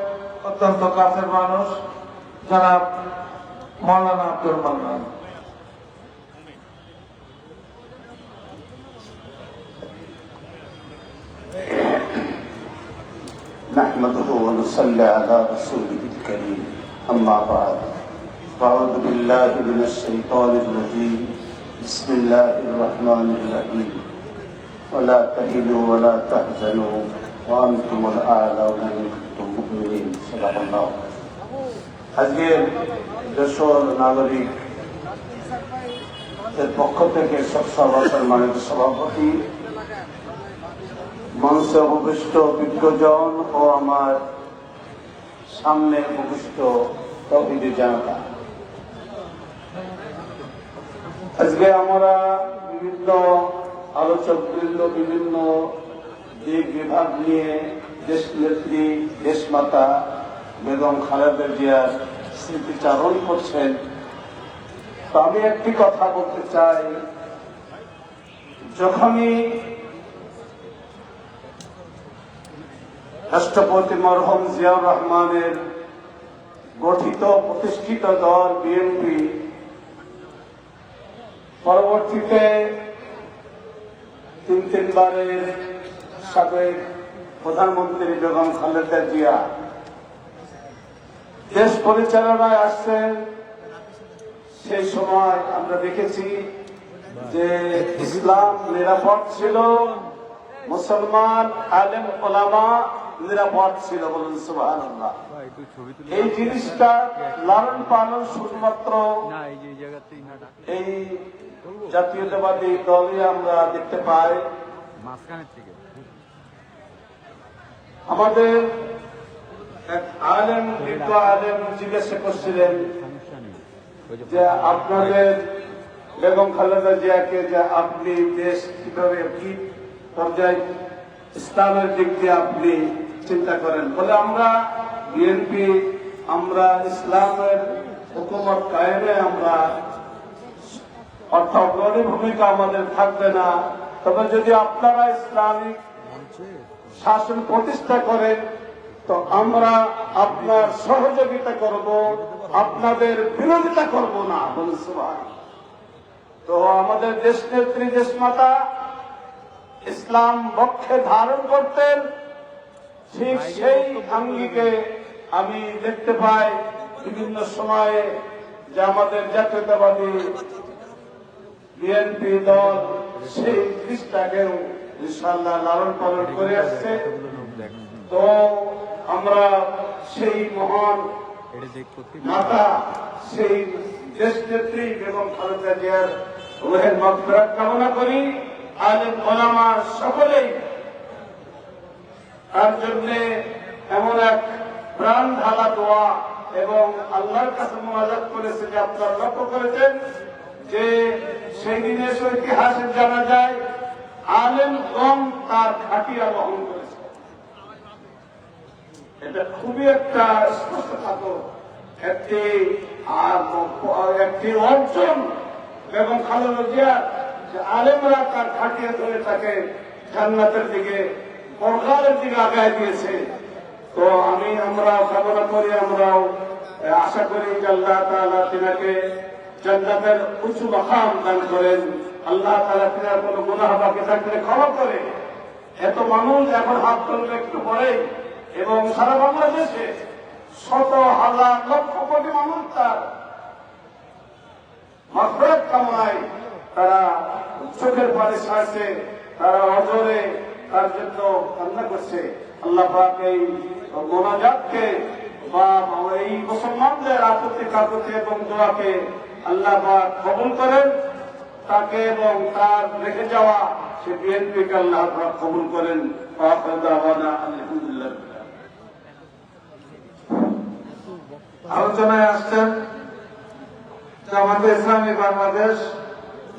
অত্যন্ত কাছের মানুষ জনাব মৌলানা আব্দুল মান্নান। نحمده ونصلي على رسوله الكريم أما بعد أعوذ بالله من الشيطان الرجيم بسم الله الرحمن الرحيم ولا تهنوا ولا تحزنوا وأنتم الأعلون إن كنتم مؤمنين صدق الله আজকের দেশের নাগরিক এর পক্ষ থেকে সবসভার মাননীয় সভাপতি, মঞ্চে উপবিষ্ট বিজ্ঞজন ও আমার সামনে উপবিষ্ট তৌহিদি জনতা, আজকে আমরা বিভিন্ন আলোচক বৃন্দ বিভিন্ন দিক বিভাগ নিয়ে দেশ নেত্রী দেশমাতা বেগম খালেদা জিয়ার স্মৃতিচারণ করছেন। তো আমি একটি কথা বলতে চাই, যখনই রাষ্ট্রপতি মরহুম জিয়াউর রহমানের গঠিত প্রতিষ্ঠিত দল বিএনপি পরবর্তীতে তিনবারের সাবেক প্রধানমন্ত্রী বেগম খালেদা জিয়া দেশ পরিচালনায় আসছেন, সেই সময় আমরা দেখেছি যে ইসলাম নিরাপদ ছিল, মুসলমান আলেম ওলামা নিরাপদ ছিল। বলুন সুবহানাল্লাহ। এই জিনিসটা লালন পালন শুধুমাত্র এই জাতীয়তাবাদী দলই আমরা দেখতে পাই। আমাদের এক আলেম বিজ্ঞ আলেম জিজ্ঞাসা করছিলেন যে আপনাদের বেগম খালেদা জিয়াকে যে আপনি দেশ কিভাবে কি পর্যায়ে ইসলামের দিক দিয়ে আপনি চিন্তা করেন, বলে আমরা বিএনপি আমরা ইসলামের হুকুমত কায়েমে আমরা অর্থাৎ অগ্রণী ভূমিকা আমাদের থাকবে না, তবে যদি আপনারা ইসলামিক শাসন প্রতিষ্ঠা করেন তো আমরা আপনার সহযোগিতা করব, আপনাদের বিরোধিতা করব না। বলুন সুবহানাল্লাহ। তো আমাদের দেশ নেত্রী দেশমাতা ইসলাম বক্ষে ধারণ করতেন, ঠিক সেই আঙ্গিকে আমি দেখতে পাই বিভিন্ন সময়ে যে আমাদের জাতীয়তাবাদী বিএনপি দল সেই জিনিসটাকেও ইনশাআল্লাহ লালন পালন করে আসছে। তো আমরা সেই মহান মাতা সেই দেশ নেত্রী বেগম খালেদা জিয়ার রুহের মাগফিরাত কামনা করি। আলেম ওলামা সকলেই তার জন্য এমন এক প্রাণ ঢালা দোয়া এবং আল্লাহর কাছে মুনাজাত করেছে যে আপনারা লক্ষ্য করেছেন যে সেই দিনের ইতিহাসে জানা যায় আলেম কম তার খাটিয়া বহন করেছে। এটা খুবই একটা স্পষ্ট থাকো একটি অর্জন বেগম খালেদা জিয়ার, যে আলেমরা তার খাটিয়া ধরে তাকে জান্নাতের দিকে পরকালের দিকে আগায় দিয়েছে। তো আমরাও কামনা করি, আমরাও আশা করি যে আল্লাহ তাআলা তিনাকে জান্নাতের উঁচু মাকাম দান করেন। আল্লাহ তাআলা তিনার কোনো গুনাহ বাকি থাকলে ক্ষমা করে। এত মানুষ এখন হাত তুলবে একটু পরেই, এবং সারা বাংলাদেশে শত হাজার লক্ষ কোটি মানুষ তার মাগফিরাত কামনায় তারা চোখের পানি ছাড়ছে, তারা অজরে তার জন্য কান্না করছে। আল্লাহ পাক এই মোনাজাতকে বা এই মুসলমানদের আপত্তি কাকুতি এবং দোয়াকে আল্লাহ পাক কবুল করেন, তাকে এবং তার রেখে যাওয়া সে বিএনপিকে আল্লাহ পাক কবুল করেন। আলহামদুলিল্লাহ। আলোচনায় আসছেন জামাতে ইসলামী বাংলাদেশ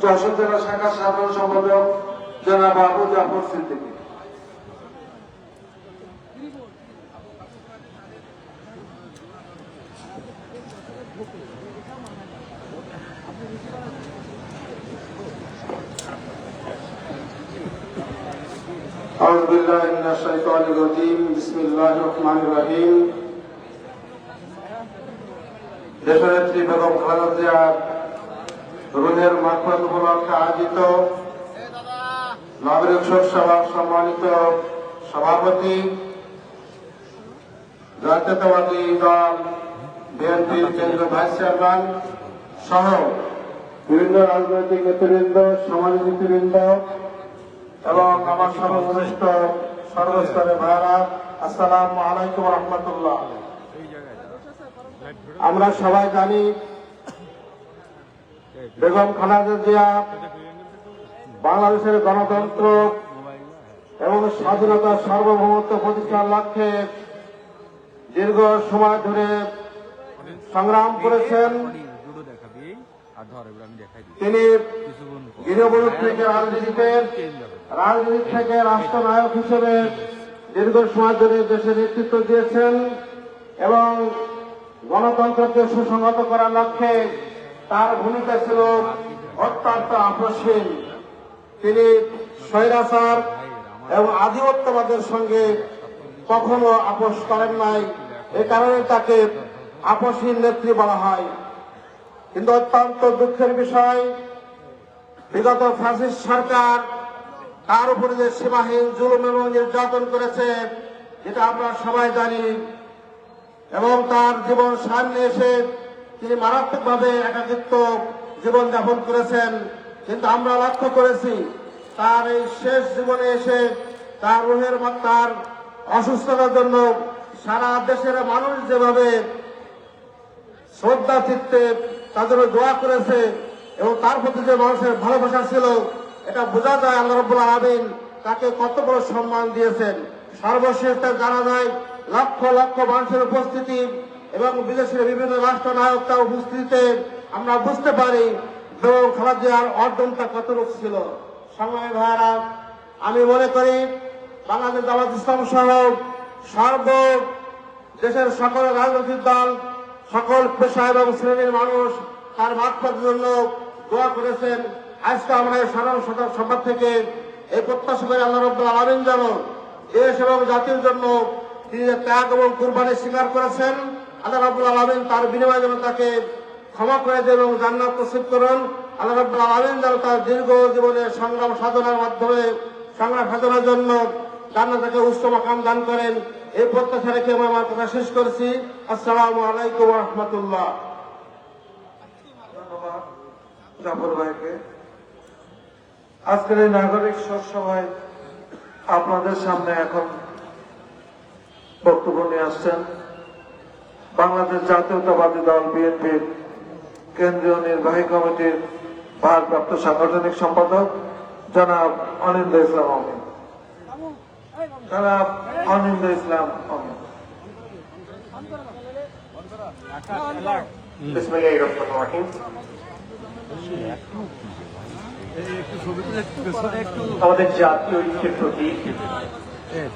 যশোর জেলা শাখার সাধারণ সম্পাদক জনাব আবু জাফর সিদ্দিকী। أعوذ بالله من الشيطان الرجيم بسم الله الرحمن الرحيم দেশনেত্রী বেগম খালেদা জিয়ার রুহের মাগফিরাত উপলক্ষে আয়োজিত নাগরিক শোক সভার সম্মানিত সভাপতি জাতীয়তাবাদী দল বিএনপির কেন্দ্রীয় ভাইস চেয়ারম্যান সহ বিভিন্ন রাজনৈতিক নেতৃবৃন্দ, সমাজ নেতৃবৃন্দ এবং আমার সর্বকনিষ্ঠ সর্বস্তরে ভাইরা, আসসালামু আলাইকুম রহমতুল্লাহ। আমরা সবাই জানি বেগম খালেদা জিয়া বাংলাদেশের গণতন্ত্র এবং স্বাধীনতা সার্বভৌমত্ব প্রতিষ্ঠার লক্ষ্যে দীর্ঘ সময় ধরে সংগ্রাম করেছেন। জুডো দেখাবি আর ধর এবার আমি দেখাই দিই তিনি কিছুক্ষণ পর। গৃহবধূ থেকে রাজনীতি থেকে রাষ্ট্রনায়ক হিসেবে দীর্ঘ সময় ধরে দেশের নেতৃত্ব দিয়েছেন এবং গণতন্ত্রকে সুসংহত করার লক্ষ্যে তার ভূমিকা ছিল অত্যন্ত আপসহীন। তিনি স্বৈরাচার এবং আধিপত্যবাদের সঙ্গে কখনো আপোষ করেন নাই, এ কারণে তাকে আপসহীন নেত্রী বলা হয়। কিন্তু অত্যন্ত দুঃখের বিষয়, বিগত ফ্যাসিস্ট সরকার তার উপরে যে সীমাহীন জুলুম এবং নির্যাতন করেছে, যেটা আমরা সবাই জানি, এবং তার জীবন সামনে এসে তিনি মারাত্মকভাবে একাকিত্ব জীবন যাপন করেছেন। কিন্তু আমরা লক্ষ্য করেছি তার এই শেষ জীবনে এসে তার রুহের তার অসুস্থতার জন্য সারা দেশের মানুষ যেভাবে শ্রদ্ধা চিত্তে তাদের দোয়া করেছে এবং তার প্রতি যে মানুষের ভালোবাসা ছিল, এটা বোঝা যায় আল্লাহ রাব্বুল আলামিন তাকে কত বড় সম্মান দিয়েছেন। সর্বশেষ জানা যায় লক্ষ লক্ষ মানুষের উপস্থিতি এবং বিদেশের বিভিন্ন রাষ্ট্রনায়ক তার উপস্থিতিতে আমরা বুঝতে পারি বেগম খালেদা জিয়ার অর্জনটা কতটুকু ছিল। সংগ্রামী ভাইয়েরা, আমি মনে করি বাংলাদেশ জামাত ইসলাম সহ সর্ব দেশের সকল রাজনৈতিক দল, সকল পেশা এবং শ্রেণীর মানুষ তার মাগফিরাতের জন্য দোয়া করেছেন। আজকে আমরা এই সাধারণ সভা থেকে এই প্রত্যাশা করি আল্লাহ রাব্বুল আলামিন যেন দেশ এবং জাতির জন্য তিনি যে ত্যাগ এবং কুরবানি স্বীকার করেছেন, আল্লাহ রাব্বুল আলামিন তার বিনিময়ে যেন তাকে ক্ষমা করে দেন এবং জান্নাত নসিব করুন। আল্লাহ রাব্বুল আলামিন যেন তার দীর্ঘ জীবনে সংগ্রাম সাধনার মাধ্যমে সংগ্রাম সাধনার জন্য জান্নাত তাকে উচ্চ মাকাম দান করেন। এই প্রত্যাশা রেখে আমি আমার কথা শেষ করছি। আসসালামু আলাইকুম ওয়া রাহমাতুল্লাহ। ধন্যবাদ জাফর ভাইকে। আজকের এই নাগরিক সভায় আপনাদের সামনে এখন বক্তব্য নিয়ে আসছেন বাংলাদেশ জাতীয়তাবাদী দল বিএনপির কেন্দ্রীয় নির্বাহী কমিটির ভারপ্রাপ্ত সাংগঠনিক সম্পাদক জনাব অনিন্দ ইসলাম আমিন। জনাব অনিন্দ ইসলাম আমিন। বিসমিল্লাহির রহমানির রহিম। একটু ছবি তুলে পেছনে একটু আমাদের জাতীয় ঐক্যের প্রতি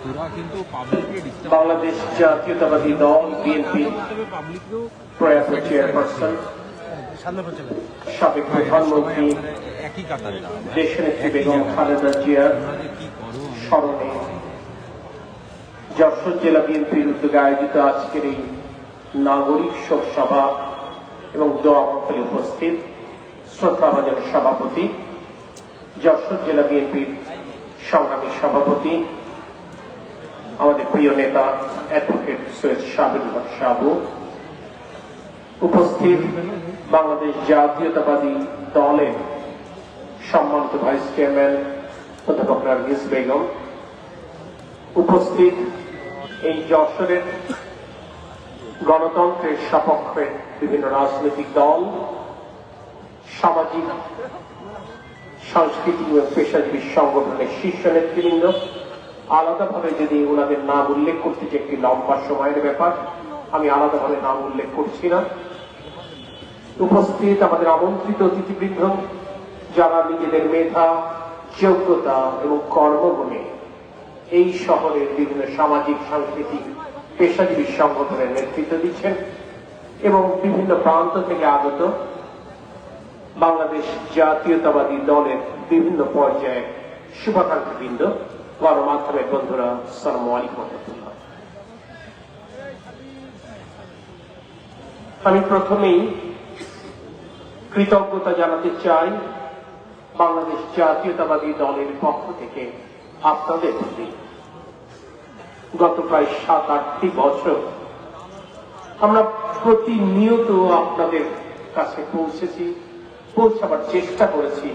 তোরা কিন্তু পাবলিককে ডিস্টার্ব বাংলাদেশ জাতীয়তাবাদী দল বিএনপি করতে পাবলিককেও প্রয়াত চেয়ারপারসন সামনে পড়ছে না সাবেক প্রধানমন্ত্রী একই কাতারে দেশনেত্রী বেগম খালেদা জিয়ার কি করো স্মরণে যশোর জেলা বিএনপির উদ্যোগে আয়োজিত আজকের এই নাগরিক শোক সভা এবং দোয়া মাহফিলে উপস্থিত শ্রদ্ধাভাজন সভাপতি, যশোর জেলা বিএনপির সংগ্রামী সভাপতি, আমাদের প্রিয় নেতা অ্যাডভোকেট সৈয়দ শাবিল হক সাবু, উপস্থিত বাংলাদেশ জাতীয়তাবাদী দলের সম্মানিত ভাইস চেয়ারম্যান অধ্যাপক নার্গিস বেগম, উপস্থিত এই যশোরের গণতন্ত্রের সপক্ষে বিভিন্ন রাজনৈতিক দল, সামাজিক সাংস্কৃতিক এবং পেশাজীবী সংগঠনের শীর্ষ নেতৃবৃন্দ। আলাদাভাবে যদি ওনাদের নাম উল্লেখ করতে যে একটি লম্বা সময়ের ব্যাপার, আমি আলাদাভাবে নাম উল্লেখ করছি না। উপস্থিত আমাদের আমন্ত্রিত অতিথিবৃন্দ, যারা নিজেদের মেধা, যোগ্যতা এবং কর্মগুণে এই শহরের বিভিন্ন সামাজিক সাংস্কৃতিক পেশাজীবী সংগঠনের নেতৃত্ব দিচ্ছেন এবং বিভিন্ন প্রান্ত থেকে আগত বাংলাদেশ জাতীয়তাবাদী দলের বিভিন্ন পর্যায়ে শুভাকাঙ্ক্ষীবৃন্দ, গণমাধ্যমের বন্ধুরা, আসসালামু আলাইকুম ওয়া রাহমাতুল্লাহ। আমি প্রথমেই কৃতজ্ঞতা জানাতে চাই বাংলাদেশ জাতীয়তাবাদী দলের পক্ষ থেকে আপনাদের প্রতি। গত প্রায় 7-8টি বছর আমরা প্রতিনিয়ত আপনাদের কাছে পৌঁছাবার চেষ্টা করেছি,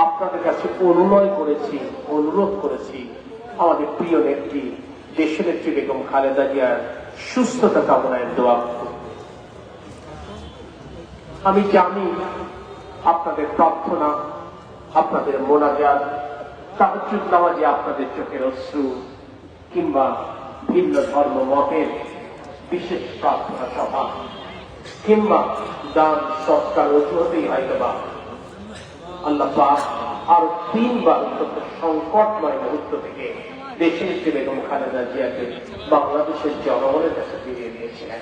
আপনাদের কাছে অনুনয় করেছি, অনুরোধ করেছি আমাদের প্রিয় নেত্রী দেশের নেত্রী বেগম খালেদা জিয়ার সুস্থতা কামনায় দোয়া করুন। আমি জানি আপনাদের প্রার্থনা, আপনাদের মোনাজাত, তাহাজ্জুদ নামাজে আপনাদের চোখের অশ্রু কিংবা ভিন্ন ধর্ম মতের বিশেষ প্রার্থনা সভা কিংবা দান সৎকার অজুহাতেই হয়তোবা আল্লাহ পাক আর 3 বার অত্যন্ত সংকটময় মুহূর্ত থেকে দেশের নেত্রী বেগম খালেদা জিয়াকে বাংলাদেশের জনগণের কাছে ফিরিয়ে দিয়েছিলেন।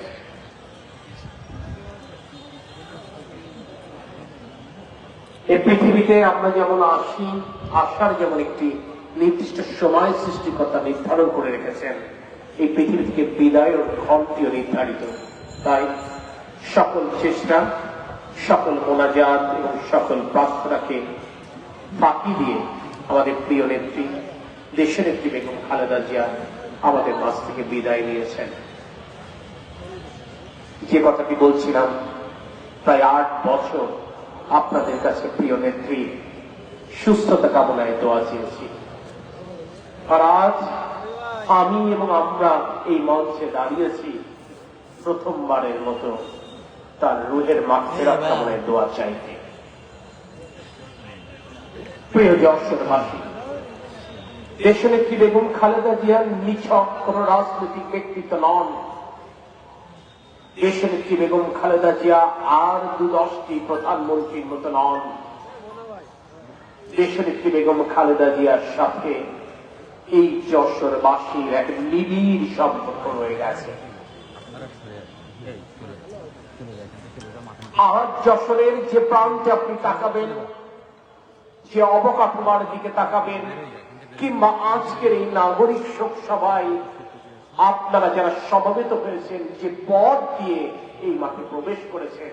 এই পৃথিবীতে আমরা যেমন আসার যেমন একটি নির্দিষ্ট সময় সৃষ্টিকর্তা নির্ধারণ করে রেখেছেন, এই পৃথিবী থেকে বিদায়ের ঘণ্টিও নির্ধারিত। তাই সকল চেষ্টা, সকল মোনাজাত এবং সকল প্রার্থনাকে ফাঁকি দিয়ে আমাদের প্রিয় নেত্রী দেশের নেত্রী বেগম খালেদা জিয়া আমাদের মাঝ থেকে বিদায় নিয়েছেন। যে কথাটি বলছিলাম, প্রায় 8 বছর আপনাদের কাছে প্রিয় নেত্রী সুস্থতা কামনায় দোয়া চেয়েছি। আর আজ আমি এবং আমরা এই মঞ্চে দাঁড়িয়েছি প্রথমবারের মতো তার রুহের মাগফিরাত কামনায় দোয়া চাইতে। প্রিয় যশোরবাসী, দেশনেত্রী বেগম খালেদা জিয়ার নিছক কোন রাজনৈতিক ব্যক্তিত্ব নন। দেশনেত্রী বেগম খালেদা জিয়া আর 2-10টি প্রধানমন্ত্রীর মতো নন। দেশনেত্রী বেগম খালেদা জিয়ার সাথে এই যশোরবাসীর এক নিবিড় সম্পর্ক রয়ে গেছে। আর যশোরের যে প্রান্তে আপনি তাকাবেন, যে অবকাঠামোর দিকে তাকাবেন, কিংবা আজকের এই নাগরিক শোক সভায় আপনারা যারা সমবেত হয়েছেন, যে পথ দিয়ে এই মাঠে প্রবেশ করেছেন,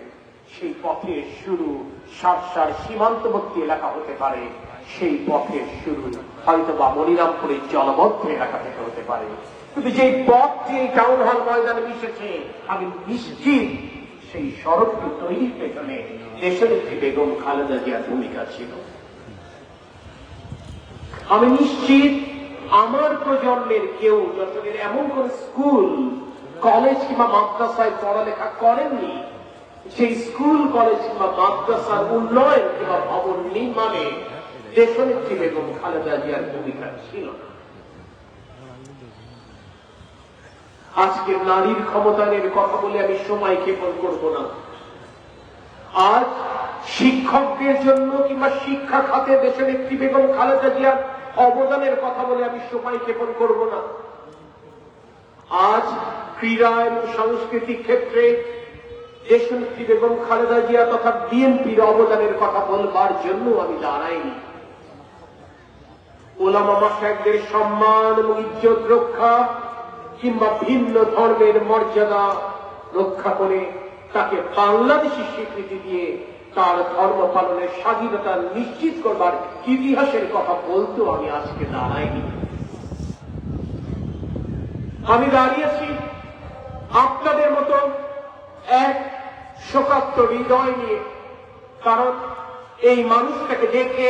সেই পথের শুরু সারসার সীমান্তবর্তী এলাকা হতে পারে, সেই পথের শুরু হয়তো বা মনিরামপুরের জলবদ্ধ এলাকা থেকে হতে পারে, কিন্তু যেই পথটি এই টাউন হল ময়দানে মিশেছে, আমি নিশ্চিত সেই সড়কটি তৈরির পেছনে দেশনেত্রী বেগম খালেদা জিয়ার ভূমিকা ছিল। আমি নিশ্চিত আমার প্রজন্মের কেউ যশোরের এমন কোন স্কুল, কলেজ কিংবা মাদ্রাসায় পড়ালেখা করেননি সেই স্কুল, কলেজ কিংবা মাদ্রাসার উন্নয়ন কিংবা ভবন নির্মাণে দেশনেত্রী বেগম খালেদা জিয়ার ভূমিকা ছিল না। আজকের নারীর ক্ষমতায়নের কথা বলে আমি সময় ক্ষেপণ করব না। আজ শিক্ষকদের জন্য কিংবা শিক্ষা খাতে দেশনেত্রী বেগম খালেদা জিয়ার অবদানের কথা বলে আমি সময় ক্ষেপণ করব না। আজ ক্রীড়া এবং সাংস্কৃতিক ক্ষেত্রে দেশনেত্রী বেগম খালেদা জিয়া তথা বিএনপির অবদানের কথা বলবার জন্য আমি দাঁড়াইনি। ওলামা মাশায়েখদের সম্মান এবং ইজ্জত রক্ষা কিংবা ভিন্ন ধর্মের মর্যাদা রক্ষা করে তাকে বাংলাদেশি স্বীকৃতি দিয়ে তার ধর্ম পালনের স্বাধীনতা নিশ্চিত করবার ইতিহাসের কথা বলতেও আমি আজকে দাঁড়াইনি। আমি দাঁড়িয়েছি আপনাদের মতো এক শোকাত্ম হৃদয় নিয়ে, কারণ এই মানুষটাকে দেখে,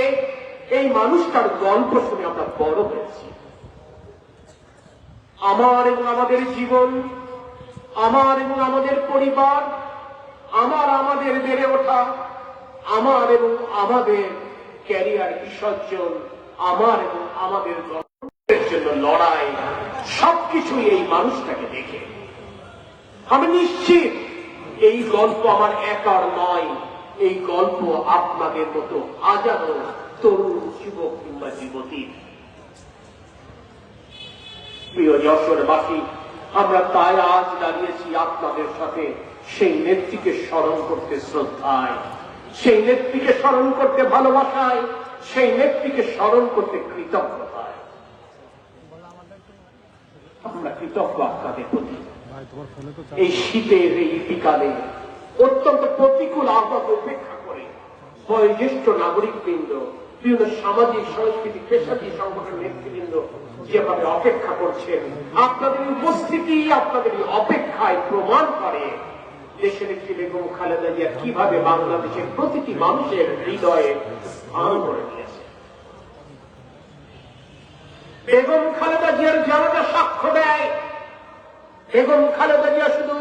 এই মানুষটার গল্প শুনে আমরা বড় হয়েছি। আমার এবং আমাদের জীবন, আমার এবং আমাদের পরিবার, আমাদের বেড়ে ওঠা, আমার এবং আমাদের ক্যারিয়ার বিসর্জন, আমার এবং আমাদের গল্পের জন্য লড়াই, সবকিছুই এই মানুষটাকে দেখে। আমি নিশ্চিত এই গল্প আমার একার নয়, এই গল্প আপনাদের মতো হাজারো তরুণ যুবক কিংবা যুবতীর। প্রিয় যশোরবাসী, আমরা তাই আজ দাঁড়িয়েছি আপনাদের সাথে সেই নেত্রীকে স্মরণ করতে শ্রদ্ধায়, সেই নেত্রীকে স্মরণ করতে ভালোবাসায়, সেই নেত্রীকে স্মরণ করতে কৃতজ্ঞতায়। আমরা কৃতজ্ঞ আপনাদের প্রতি। এই শীতের এই বিকালে অত্যন্ত প্রতিকূল আবহাওয়া উপেক্ষা করে বয়োজ্যেষ্ঠ নাগরিকবৃন্দ, বিভিন্ন সামাজিক সাংস্কৃতিক পেশাজীবী সংগঠনের নেতৃবৃন্দ যেভাবে অপেক্ষা করছেন, আপনাদের উপস্থিতি, আপনাদের অপেক্ষায় প্রমাণ করে দেশের একটি বেগম খালেদা জিয়া কিভাবে বাংলাদেশের প্রতিটি মানুষের হৃদয়ে স্থান করে নিয়েছে। বেগম খালেদা জিয়ার জানাজা সাক্ষ্য দেয় বেগম খালেদা জিয়া শুধু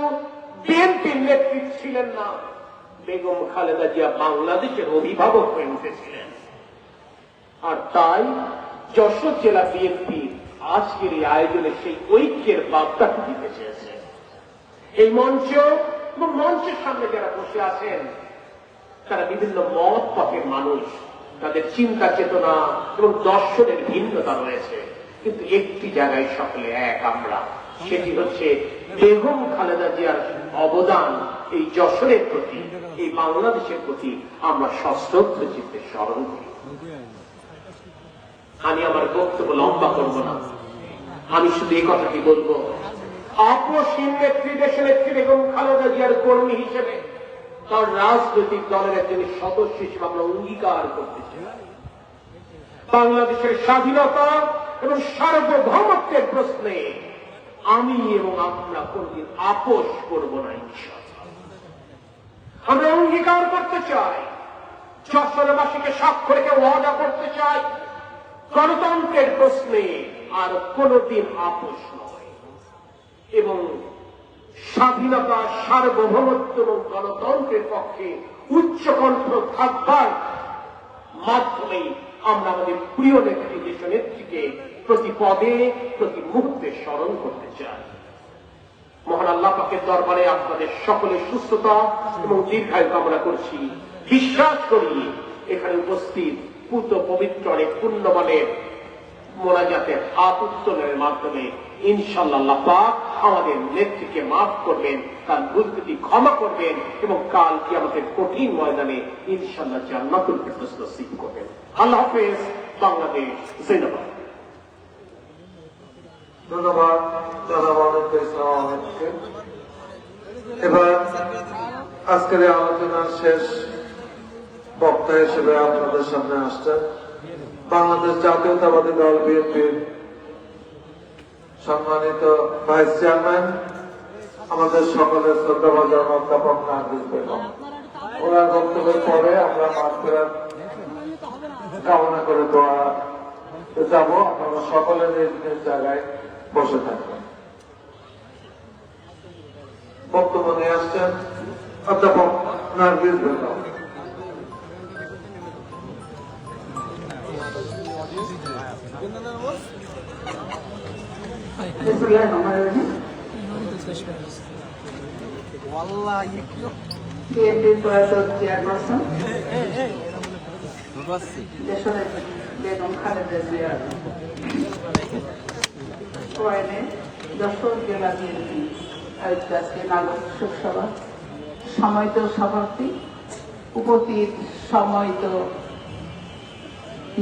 বিএনপির নেত্রী ছিলেন না, বেগম খালেদা জিয়া বাংলাদেশের অভিভাবক হয়ে উঠেছিলেন। আর তাই যশোর জেলা বিএনপি আজকের এই আয়োজনে সেই ঐক্যের বার্তাটি দিতে চেয়েছে। এই মঞ্চ এবং মঞ্চের সামনে যারা বসে আছেন তারা বিভিন্ন মত পথের মানুষ, তাদের চিন্তা চেতনা এবং দর্শনের ভিন্নতা রয়েছে, কিন্তু একটি জায়গায় সকলে এক আমরা, সেটি হচ্ছে বেগম খালেদা জিয়ার অবদান এই যশোরের প্রতি, এই বাংলাদেশের প্রতি আমরা সশ্রদ্ধ চিত্তে স্মরণ করি। আমি আমার বক্তব্য লম্বা করব না, আমি শুধু এই কথাটি বলবো, আপসহীন নেত্রী, দেশের নেত্রী বেগম খালেদা জিয়ার কর্মী হিসেবে, তার রাজনৈতিক দলের একজন সদস্য হিসেবে আমরা অঙ্গীকার করতে চাই বাংলাদেশের স্বাধীনতা এবং সার্বভৌমত্বের প্রশ্নে আমি এবং আমরা কোনদিন আপোষ করব না। আমরা অঙ্গীকার করতে চাই, যশোরবাসীকে সাক্ষ্য রেখে ওয়াদা করতে চাই, গণতন্ত্রের প্রশ্নে আর কোনদিন আপোষ নয় এবং স্বাধীনতা, সার্বভৌমত্ব এবং গণতন্ত্রের পক্ষে উচ্চকণ্ঠ থাকবার মাধ্যমে আমরা আমাদের প্রিয় নেত্রী, দেশ নেত্রীকে প্রতি পদে প্রতি মুহূর্তে স্মরণ করতে চাই। মহান আল্লাহ পাকের দরবারে আপনাদের সকলের সুস্থতা এবং দীর্ঘায়ু কামনা করছি। বিশ্বাস করি এখানে উপস্থিত পূত পবিত্র অনেক পুণ্যবানের মোনাজাতের হাত উত্তোলনের মাধ্যমে ইনশাআল্লাহ আল্লাহ পাক আমাদের নেত্রীকে মাফ করবেন, তার ভুল ত্রুটি ক্ষমা করবেন এবং কাল কিয়ামতের কঠিন ময়দানে ইনশাআল্লাহ জান্নাতুল ফিরদৌস নসিব করবেন। আল্লাহ হাফেজ। বাংলাদেশ জিন্দাবাদ। ধন্যবাদ জনাব আমিনুল ইসলাম আহমেদকে। এবার আজকের এই আলোচনার শেষ বক্তা হিসেবে আপনাদের সামনে আসছেন বাংলাদেশ জাতীয়তাবাদী দল বিএনপির সম্মানিত ভাইস চেয়ারম্যান, আমাদের সকলের শ্রদ্ধাভাজন অধ্যাপক নার্গিস বেগম। ওনার বক্তব্যের পরে আমরা মাগফিরাত কামনা করে দোয়া যাব। আপনারা সকলে নিজ নিজ জায়গায় বসে থাকবেন। বক্তব্য নিয়ে আসছেন অধ্যাপক নার্গিস বেগম। বিএনপির প্রয়াত চেয়ারপারসন দেশের বেগম খালেদা জিয়ার প্রয়াণে যশোর জেলা বিএনপি আয়োজিত আজকে নাগরিক শোক সভা, সময়ত সভাপতি, উপস্থিত সময়ত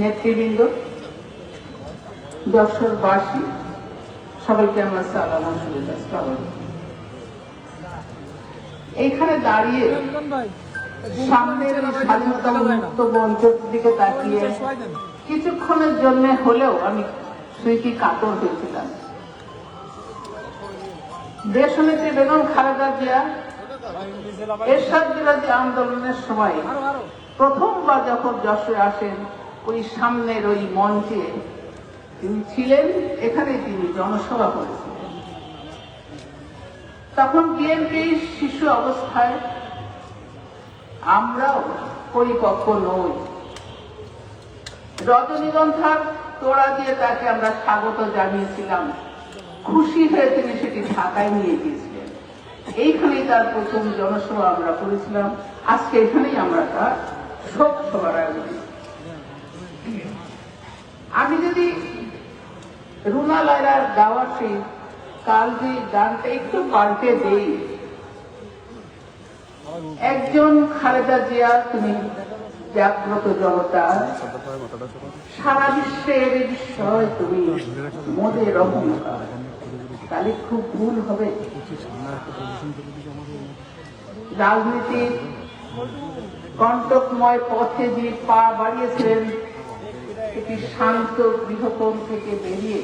নেতৃবৃন্দ, যশোরবাসী, সবাইকে আমার সালাম ও শুভেচ্ছা। এইখানে দাঁড়িয়ে সামনের স্বাধীনতা মুক্ত মঞ্চের দিকে তাকিয়ে কিছুক্ষণের জন্য হলেও আমি স্মৃতি কাতর হয়েছিলাম। দেশনেত্রী বেগম খালেদা জিয়া এরশাদ বিরোধী আন্দোলনের সময় প্রথমবার যখন যশোরে আসেন, ওই সামনের ওই মঞ্চে তিনি ছিলেন, এখানে তিনি জনসভা করেছিলেন। তখন বিএনপি শিশু অবস্থায়, আমরাও পরিপক্ব নই। রজনীগন্ধার তোড়া দিয়ে তাকে আমরা স্বাগত জানিয়েছিলাম, খুশি হয়ে তিনি সেটি ঢাকায় নিয়ে গিয়েছিলেন। এইখানেই তার প্রথম জনসভা আমরা করেছিলাম। আজকে এখানেই আমরা তার শোক সভার আয়োজন। আমি যদি রুনা লায়লার গাওয়া সেই কাল যে গানটা একটু পাল্টে দেই, একজন খালেদা জিয়া তুমি জাগ্রত জনতা, সারা বিশ্বের বিষয় তুমি মোদের অহংকার, তাহলে খুব ভুল হবে। রাজনীতির কণ্টকময় পথে যে পা বাড়িয়েছিলেন, একটি শান্ত গৃহকোণ থেকে বেরিয়ে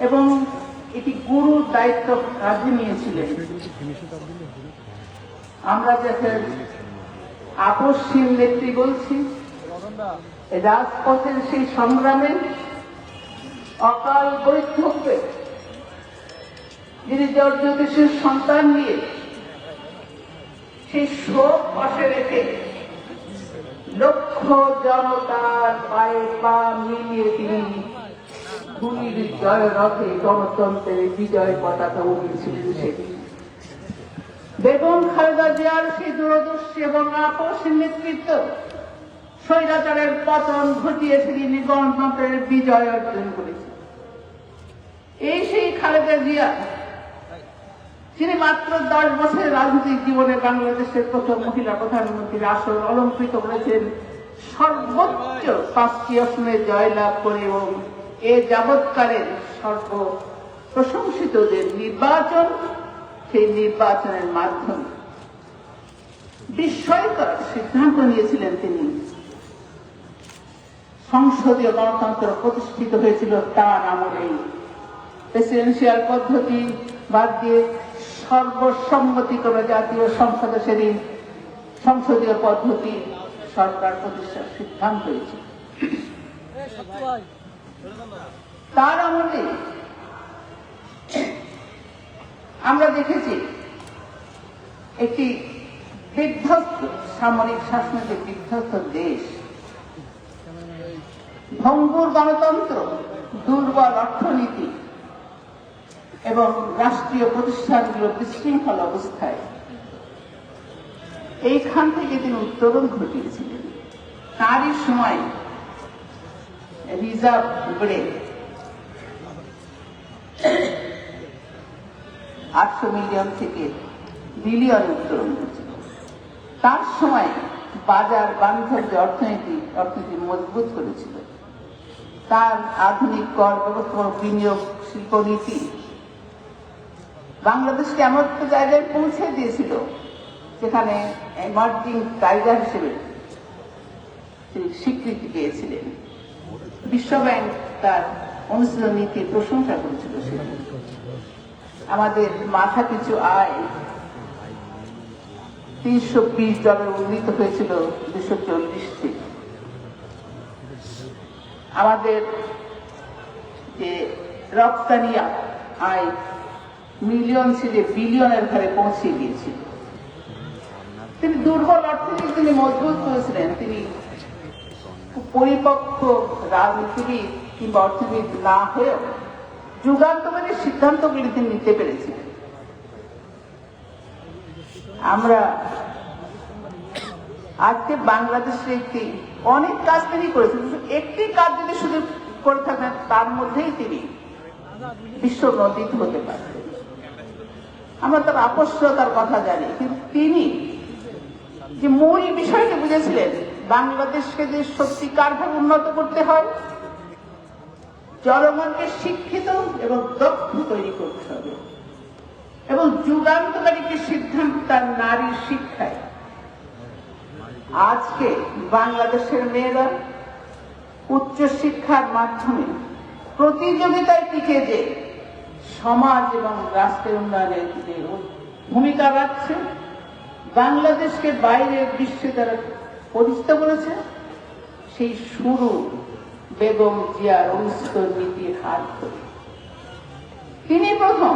এবং এটি গুরু দায়িত্ব কাজে নিয়েছিলেন। আমরা যাকে আপসহীন নেত্রী বলছি, রাজপথের সেই সংগ্রামে অকাল বৈধব্যে যিনি জ্যোতিষের সন্তান নিয়ে সেই শোক পাশে রেখে লক্ষ জনতার পায়ে পা মিলিয়ে তিনি গুলির জয় রথে গণতন্ত্রের বিজয় পতাকা উঠিয়েছিলেন সেদিন। বেগম খালেদা জিয়ার সেই দূরদর্শী এবং আপসহীন নেতৃত্ব স্বৈরাচারের পতন ঘটিয়ে তিনি গণতন্ত্রের বিজয় অর্জন করেছেন। এই সেই খালেদা জিয়া যিনি মাত্র 10 বছরের রাজনৈতিক জীবনে বাংলাদেশের প্রথম মহিলা প্রধানমন্ত্রীর আসন অলঙ্কৃত করেছেন, সর্বোচ্চ 5টি আসনে জয়লাভ করে এবং এ যাবৎকালের সর্ব প্রশংসিতদের নির্বাচন, সেই নির্বাচনের মাধ্যমে বিস্ময়কর সিদ্ধান্ত নিয়েছিলেন তিনি। সংসদীয় গণতন্ত্র প্রতিষ্ঠিত হয়েছিল তার আমলেই। প্রেসিডেন্সিয়াল পদ্ধতি বাদ দিয়ে সর্বসম্মতিক্রমে জাতীয় সংসদে সেদিন সংসদীয় পদ্ধতি সরকার প্রতিষ্ঠার সিদ্ধান্ত হয়েছে। তার আমলে আমরা দেখেছি একটি বিধ্বস্ত সামরিক শাসনের বিধ্বস্ত দেশ, ভঙ্গুর গণতন্ত্র, দুর্বল অর্থনীতি এবং রাষ্ট্রীয় প্রতিষ্ঠানগুলো বিশৃঙ্খল অবস্থায়, এইখান থেকে তিনি উত্তরণ ঘটিয়েছিলেন। তারই সময় রিজার্ভ বেড়ে 800 মিলিয়ন থেকে বিলিয়ন উত্তরণ হয়েছিল। তার সময় বাজার বান্ধব যে অর্থনীতি মজবুত করেছিল, তার আধুনিক কর ব্যবস্থা, বিনিয়োগ, শিল্পনীতি বাংলাদেশকে এমন একটা জায়গায় পৌঁছে দিয়েছিল যেখানে এমার্জিং টাইগার হিসেবে তিনি স্বীকৃতি পেয়েছিলেন। বিশ্বব্যাংক তার অনুশীলন নীতির প্রশংসা করেছিল। আমাদের মাথা পিছু আয় $320 উন্নীত হয়েছিল 240 থেকে। আমাদের যে রপ্তানি আয় মিলিয়ন ছেড়ে বিলিয়নের ঘরে পৌঁছে গিয়েছিল। তিনি দুর্বল অর্থনীতি তিনি মজবুত করেছিলেন। তিনি পরিপক্ক রাজনীতিবিদ কিংবা অর্থনীতিবিদ না হয়েও যুগান্তকারী সিদ্ধান্তগুলি তিনি নিতে পেরেছিলেন। আমরা আজকে বাংলাদেশে অনেক কাজ তিনি করেছেন, একটি কাজ যদি শুধু করে থাকেন তার মধ্যেই তিনি বিশ্ব নন্দিত হতে পারতেন। আমরা তার আপসতার কথা জানি, কিন্তু তিনি যে মূল বিষয়টি বুঝেছিলেন, বাংলাদেশকে যে সত্যিকারভাবে উন্নত করতে হয়, জনগণকে শিক্ষিত এবং দক্ষ তৈরি করতে হবে এবং যুগান্তকারী একটি সিদ্ধান্ত তার নারীর শিক্ষায়। আজকে বাংলাদেশের মেয়েরা উচ্চ শিক্ষার মাধ্যমে প্রতিযোগিতায় টিকে যে সমাজ এবং রাষ্ট্রের উন্নয়নে ভূমিকা রাখছে, বাংলাদেশকে বাইরের বিশ্বে যারা প্রতিষ্ঠা করেছে, সেই শুরু বেগম জিয়ার অনুষ্ঠিত নীতির হাত ধরে। তিনি প্রথম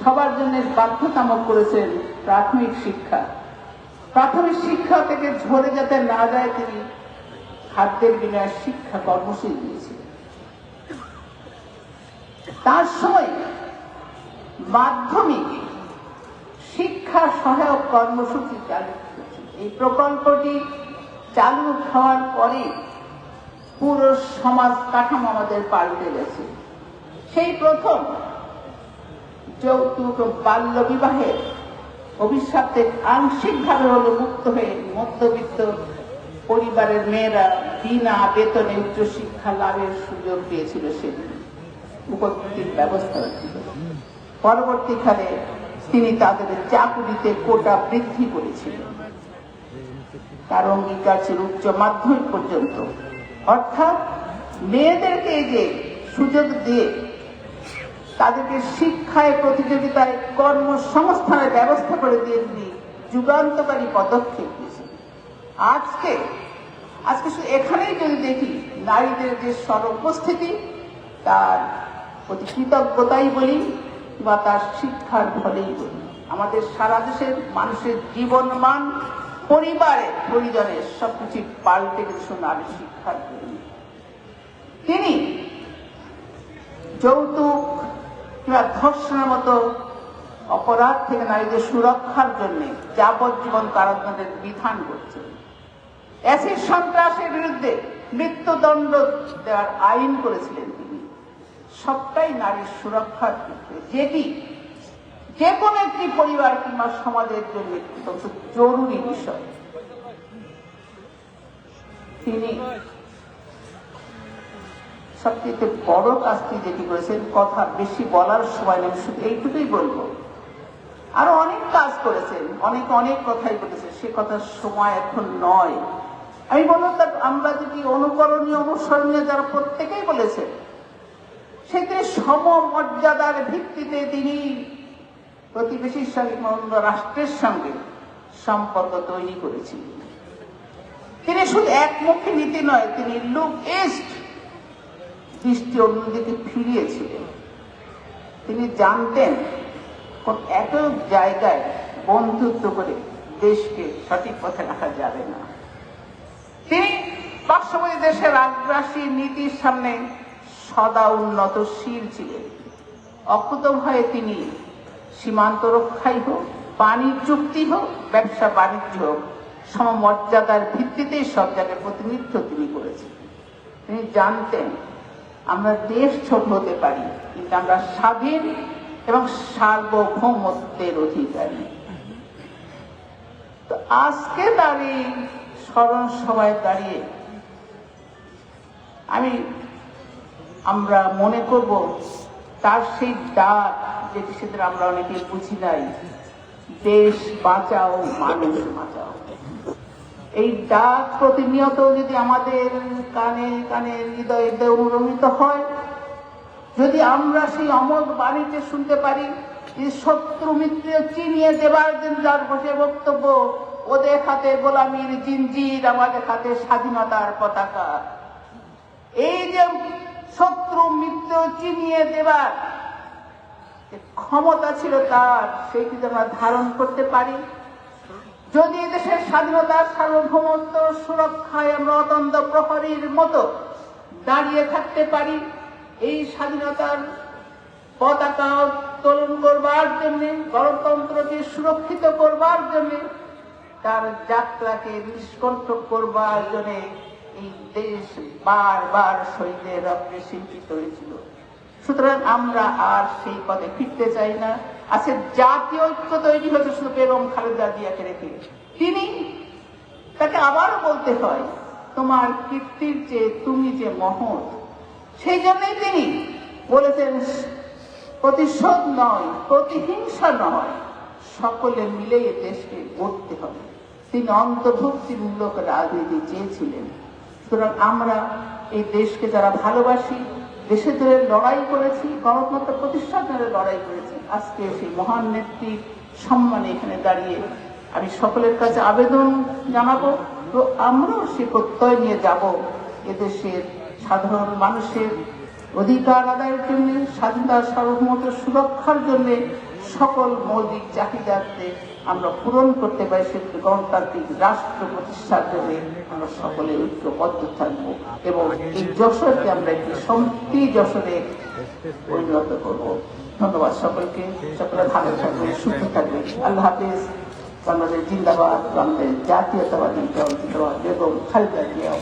সবার জন্য বাধ্যতামূলক করেছেন প্রাথমিক শিক্ষা। প্রাথমিক শিক্ষা থেকে ঝরে যাতে না যায়, তিনি খাদ্যের বিনিময়ে শিক্ষা কর্মসূচি দিয়েছিলেন। তার সময় মাধ্যমিক শিক্ষা সহায়ক কর্মসূচি চালু করেছেন। এই প্রকল্পটি চালু হওয়ার পরে পুরো সমাজ কাঠামো আমাদের পাল্টে গেছে। সেই প্রথম যৌতুক বাল্য বিবাহের অভিশাপ থেকে আংশিকভাবে হলো মুক্ত হয়ে মধ্যবিত্ত পরিবারের মেয়েরা বিনা বেতনে উচ্চশিক্ষা লাভের সুযোগ পেয়েছিল। সেদিন উপস্থিতির ব্যবস্থা ছিল। পরবর্তীকালে তিনি তাদের চাকুরিতে কোটা বৃদ্ধি করেছিলেন। তার অঙ্গীকার ছিল উচ্চ মাধ্যমিক পর্যন্ত, অর্থাৎ মেয়েদেরকে যে সুযোগ দিয়ে তাদেরকে শিক্ষায়, প্রতিযোগিতায়, কর্মসংস্থানের ব্যবস্থা করে দিয়ে তিনি যুগান্তকারী পদক্ষেপ নিয়েছেন। আজকে শুধু এখানেই যদি দেখি নারীদের যে সর্বস্থিতি, তার প্রতি কৃতজ্ঞতাই বলি বা তার শিক্ষার ফলেই বলি। আমাদের সারা দেশের মানুষের জীবনমান, পরিবারের, পরিজনের সবকিছু পাল্টে গেছে নারী শিক্ষার জন্য। তিনি যৌতুক কিংবা ধর্ষণের মতো অপরাধ থেকে নারীদের সুরক্ষার জন্য যাবজ্জীবন কারাদণ্ডের বিধান করছেন। অ্যাসিড সন্ত্রাসের বিরুদ্ধে মৃত্যুদণ্ড দেওয়ার আইন করেছিলেন তিনি। সবটাই নারীর সুরক্ষার ক্ষেত্রে, যেটি যে কোনো একটি পরিবার কিংবা সমাজের জন্য অত্যন্ত জরুরি বিষয়। তিনি সবচেয়ে বড় কাজটি যেটি করেছেন, কথা বেশি বলার সময় নেই, শুধু এইটুকুই বলবো। আরো অনেক কাজ করেছেন, অনেক কথাই বলেছেন, সে কথার সময় এখন নয়। আমি বললাম তার আমরা যদি অনুকরণীয়, অনুসরণীয় যারা প্রত্যেকেই বলেছেন, সেক্ষেত্রে সমমর্যাদার ভিত্তিতে তিনি প্রতিবেশীর সঙ্গে, রাষ্ট্রের সঙ্গে সম্পর্ক তৈরি করেছিলেন। তিনি শুধু একমুখী নীতি নয়, তিনি লুক ইস্ট, দৃষ্টি অন্যদিকে ফিরিয়েছিলেন। তিনি জানতেন এক জায়গায় বন্ধুত্ব করে দেশকে সঠিক পথে রাখা যাবে না। তিনি পার্শ্ববর্তী দেশের আগ্রাসী নীতির সামনে সদা উন্নতশীল ছিলেন। অকুতভয়ে তিনি সীমান্ত রক্ষাই হোক, বাণিজ্য চুক্তি হোক, ব্যবসা বাণিজ্য হোক, সমমর্যাদার ভিত্তিতে সব জায়গায় প্রতিনিধিত্ব তিনি করেছেন। তিনি জানতেন আমরা দেশ ছোট হতে পারি, কিন্তু আমরা স্বাধীন এবং সার্বভৌমত্বের অধিকারী। তো আজকে দাঁড়িয়ে স্মরণ সভায় দাঁড়িয়ে আমরা মনে করব তার সেই ডাক, যেটি সেদিন আমরা অনেকে বুঝি নাই, দেশ বাঁচাও, মানুষ বাঁচাও। এই ডাক প্রতিনিয়ত যদি আমাদের কানে কানে, হৃদয়ে অনুরমিত হয়, যদি আমরা সেই অমর বাণীতে শুনতে পারি, শত্রু মিত্র চিনিয়ে দেবার জন্য যার বসে বক্তব্য, ওদের হাতে গোলামীর জিঞ্জির, আমাদের হাতে স্বাধীনতার পতাকা। এই যে শত্রু মিত্র চিনিয়ে দেবার ক্ষমতা ছিল তার, সেটি আমরা ধারণ করতে পারি। যদি দেশের স্বাধীনতার সার্বভৌমত্ব সুরক্ষায় আমরা অতন্দ্র প্রহরীর মতো দাঁড়িয়ে থাকতে পারি, এই স্বাধীনতার পতাকা উত্তোলন করবার জন্য, গণতন্ত্রকে সুরক্ষিত করবার জন্য, তার যাত্রাকে নিষ্কণ্ঠ করবার জন্য এই দেশ বারবার শহীদের রক্তে শিল্পিত হয়েছিল। সুতরাং আমরা আর সেই পথে ফিরতে চাই না। আজকে জাতীয় ঐক্য তৈরি হয়েছে শুধু বেগম খালেদা জিয়াকে রেখে। তাকে আবারও বলতে হয়, তোমার কীর্তির চেয়ে তুমি যে মহৎ। সেই জন্যই তিনি বলেছেন, প্রতিশোধ নয়, প্রতিহিংসা নয়, সকলে মিলে এ দেশকে গড়তে হবে। তিনি অন্তর্ভুক্তিমূলক রাজনীতি চেয়েছিলেন। সুতরাং আমরা এই দেশকে যারা ভালোবাসি, দেশের জন্য লড়াই করেছি, গণতন্ত্র প্রতিষ্ঠার জন্য লড়াই করেছি, আজকে সেই মহান নেত্রীর সম্মানে এখানে দাঁড়িয়ে আমি সকলের কাছে আবেদন জানাবো, তো আমরাও সে প্রত্যয় নিয়ে যাব এদেশের সাধারণ মানুষের অধিকার আদায়ের জন্য, স্বাধীনতার সার্বভৌমত্ব সুরক্ষার জন্য, সকল মৌলিক চাহিদাতে আমরা পূরণ করতে পারি। সে গণতান্ত্রিক রাষ্ট্র প্রতিষ্ঠার জন্য আমরা সকলে ঐক্যবদ্ধ থাকবো এবং এই যশোরকে আমরা একটি শান্তি যশোরে পরিণত করব। ধন্যবাদ সকলকে, সকলে ভালো থাকবেন, সুস্থ থাকবেন। আল্লাহ হাফিজ। বাংলাদেশ জিন্দাবাদ, বাংলাদেশ জাতীয়তাবাদী দল জিন্দাবাদ, বেগম খালেদা জিয়া।